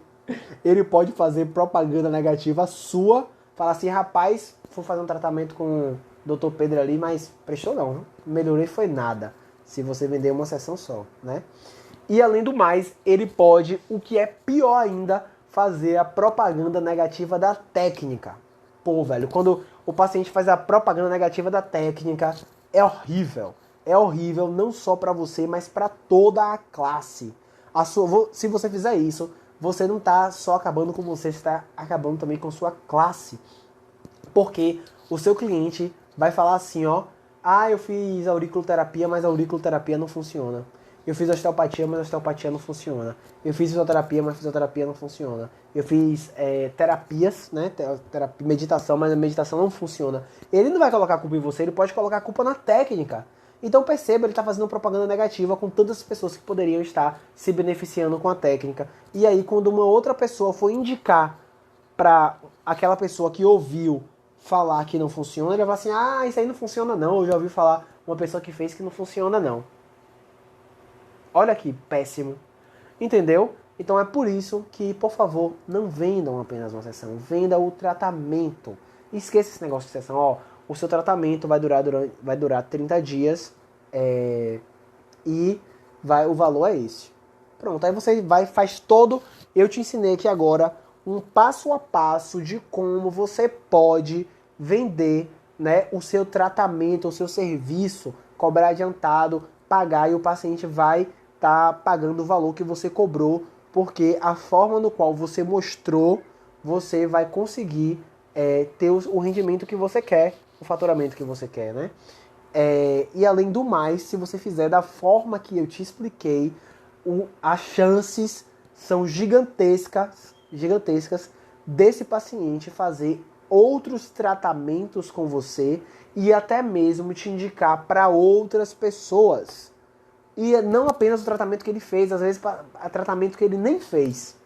Ele pode fazer propaganda negativa sua, falar assim, rapaz, fui fazer um tratamento com o Dr. Pedro ali, mas prestou não, melhorei foi nada, se você vender uma sessão só, né? E além do mais, ele pode, o que é pior ainda, fazer a propaganda negativa da técnica. Pô, velho, quando o paciente faz a propaganda negativa da técnica, é horrível. É horrível não só para você, mas para toda a classe. Se você fizer isso, você não está só acabando com você, você está acabando também com sua classe. Porque o seu cliente vai falar assim, ó, eu fiz auriculoterapia, mas a auriculoterapia não funciona. Eu fiz osteopatia, mas a osteopatia não funciona. Eu fiz fisioterapia, mas a fisioterapia não funciona. Eu fiz terapias, né? Meditação, mas a meditação não funciona. Ele não vai colocar a culpa em você, ele pode colocar a culpa na técnica. Então perceba, ele está fazendo propaganda negativa com todas as pessoas que poderiam estar se beneficiando com a técnica. E aí, quando uma outra pessoa for indicar para aquela pessoa que ouviu falar que não funciona, ele vai falar assim, isso aí não funciona não. Eu já ouvi falar uma pessoa que fez que não funciona não. Olha que péssimo. Entendeu? Então é por isso que, por favor, não vendam apenas uma sessão. Venda o tratamento. Esqueça esse negócio de sessão. Ó, o seu tratamento vai durar 30 dias e o valor é esse. Pronto, aí você faz todo... Eu te ensinei aqui agora um passo a passo de como você pode vender, né, o seu tratamento, o seu serviço, cobrar adiantado, pagar e o paciente vai tá pagando o valor que você cobrou, porque a forma no qual você mostrou, você vai conseguir ter o rendimento que você quer, o faturamento que você quer, né? E além do mais, se você fizer da forma que eu te expliquei, as chances são gigantescas desse paciente fazer outros tratamentos com você e até mesmo te indicar para outras pessoas. E não apenas o tratamento que ele fez, às vezes tratamento que ele nem fez,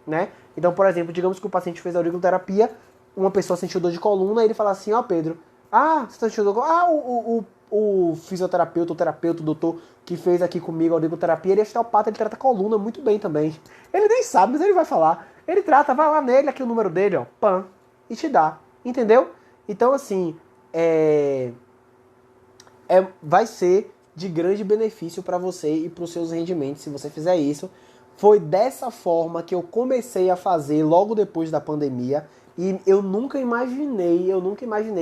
né? Então, por exemplo, digamos que o paciente fez auriculoterapia, uma pessoa sentiu dor de coluna, e ele fala assim, ó, Pedro, você sentiu dor de coluna? O fisioterapeuta, o terapeuta, o doutor que fez aqui comigo a auriculoterapia, ele é osteopata, ele trata coluna muito bem também. Ele nem sabe, mas ele vai falar. Ele trata, vai lá nele, aqui o número dele, ó, pam, e te dá, entendeu? Então, assim, vai ser de grande benefício para você e para os seus rendimentos se você fizer isso. Foi dessa forma que eu comecei a fazer logo depois da pandemia e eu nunca imaginei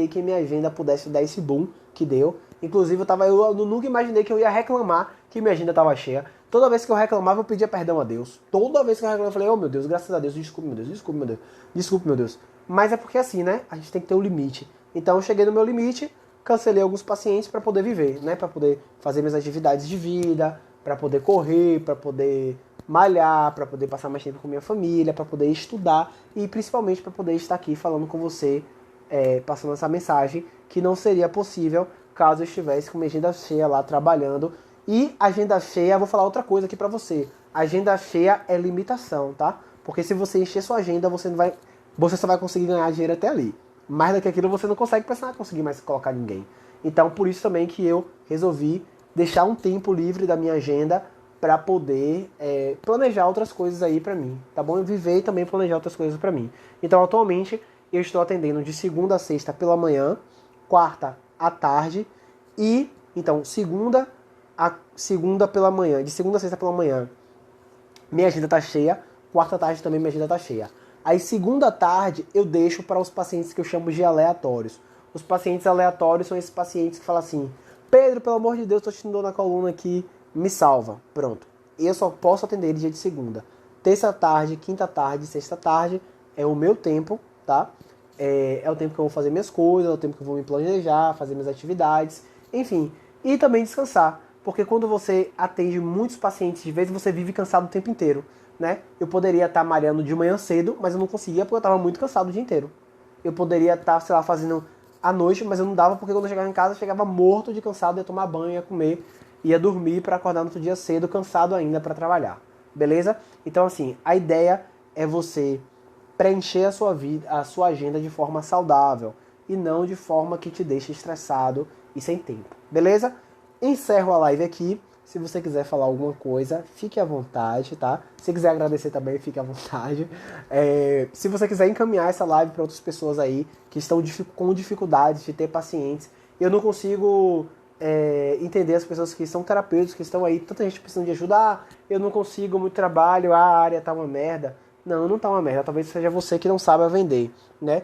que minha agenda pudesse dar esse boom que deu. Inclusive eu nunca imaginei que eu ia reclamar que minha agenda estava cheia. Toda vez que eu reclamava eu pedia perdão a Deus. Toda vez que eu reclamava eu falei, oh meu Deus, graças a Deus, desculpe meu Deus, desculpe meu Deus, desculpe meu Deus. Mas é porque assim, né, a gente tem que ter um limite. Então eu cheguei no meu limite, cancelei alguns pacientes para poder viver, né, para poder fazer minhas atividades de vida, para poder correr, para poder malhar, para poder passar mais tempo com minha família, para poder estudar e principalmente para poder estar aqui falando com você, passando essa mensagem que não seria possível caso eu estivesse com minha agenda cheia lá trabalhando. E agenda cheia, vou falar outra coisa aqui para você. Agenda cheia é limitação, tá? Porque se você encher sua agenda, você só vai conseguir ganhar dinheiro até ali. Mais do que aquilo você não consegue pensar, não conseguir mais colocar ninguém. Então por isso também que eu resolvi deixar um tempo livre da minha agenda para poder planejar outras coisas aí para mim, tá bom? Viver e também planejar outras coisas para mim. Então atualmente eu estou atendendo de segunda a sexta pela manhã, quarta à tarde e então segunda pela manhã, de segunda a sexta pela manhã minha agenda tá cheia, quarta à tarde também minha agenda tá cheia. Aí segunda à tarde eu deixo para os pacientes que eu chamo de aleatórios. Os pacientes aleatórios são esses pacientes que falam assim, Pedro, pelo amor de Deus, tô te dando na coluna aqui, me salva. Pronto. Eu só posso atender ele dia de segunda. Terça tarde, quinta tarde, sexta tarde é o meu tempo, tá? É o tempo que eu vou fazer minhas coisas, é o tempo que eu vou me planejar, fazer minhas atividades, enfim. E também descansar. Porque quando você atende muitos pacientes, de vez você vive cansado o tempo inteiro, né? Eu poderia estar malhando de manhã cedo, mas eu não conseguia porque eu estava muito cansado o dia inteiro. Eu poderia estar, sei lá, fazendo à noite, mas eu não dava porque quando eu chegava em casa eu chegava morto de cansado, ia tomar banho, ia comer, ia dormir para acordar no outro dia cedo, cansado ainda para trabalhar. Beleza? Então assim, a ideia é você preencher a sua vida, a sua agenda de forma saudável e não de forma que te deixe estressado e sem tempo. Beleza? Encerro a live aqui. Se você quiser falar alguma coisa, fique à vontade, tá? Se quiser agradecer também, fique à vontade. Se você quiser encaminhar essa live para outras pessoas aí que estão com dificuldades de ter pacientes, eu não consigo entender as pessoas que são terapeutas, que estão aí, tanta gente precisando de ajuda, eu não consigo, muito trabalho, a área tá uma merda. Não, não tá uma merda, talvez seja você que não sabe vender, né?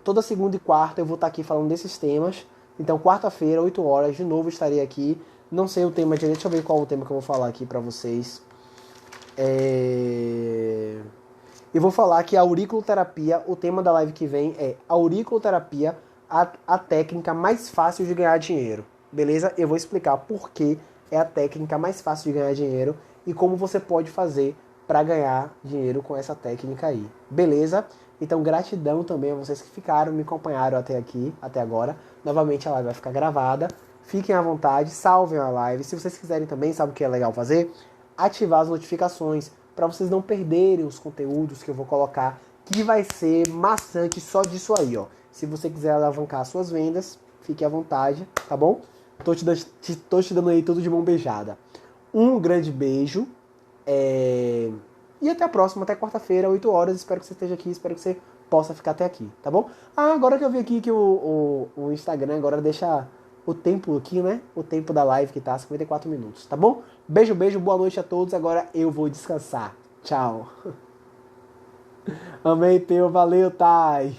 Toda segunda e quarta eu vou estar aqui falando desses temas. Então, quarta-feira, 8 horas, de novo estarei aqui. Não sei o tema direito, deixa eu ver qual é o tema que eu vou falar aqui pra vocês. Eu vou falar que a auriculoterapia, o tema da live que vem é auriculoterapia, a técnica mais fácil de ganhar dinheiro. Beleza? Eu vou explicar por que é a técnica mais fácil de ganhar dinheiro e como você pode fazer para ganhar dinheiro com essa técnica aí. Beleza? Então, gratidão também a vocês que ficaram, me acompanharam até aqui, até agora. Novamente a live vai ficar gravada. Fiquem à vontade, salvem a live. Se vocês quiserem também, sabe o que é legal fazer? Ativar as notificações para vocês não perderem os conteúdos que eu vou colocar, que vai ser maçante só disso aí, ó. Se você quiser alavancar suas vendas, fique à vontade, tá bom? Tô te dando aí tudo de mão beijada. Um grande beijo. E até a próxima, até quarta-feira, 8 horas. Espero que você esteja aqui, espero que você possa ficar até aqui, tá bom? Agora que eu vi aqui que o Instagram agora deixa o tempo aqui, né? O tempo da live que tá 54 minutos, tá bom? Beijo, beijo, boa noite a todos. Agora eu vou descansar. Tchau. Amei teu, valeu, Thay.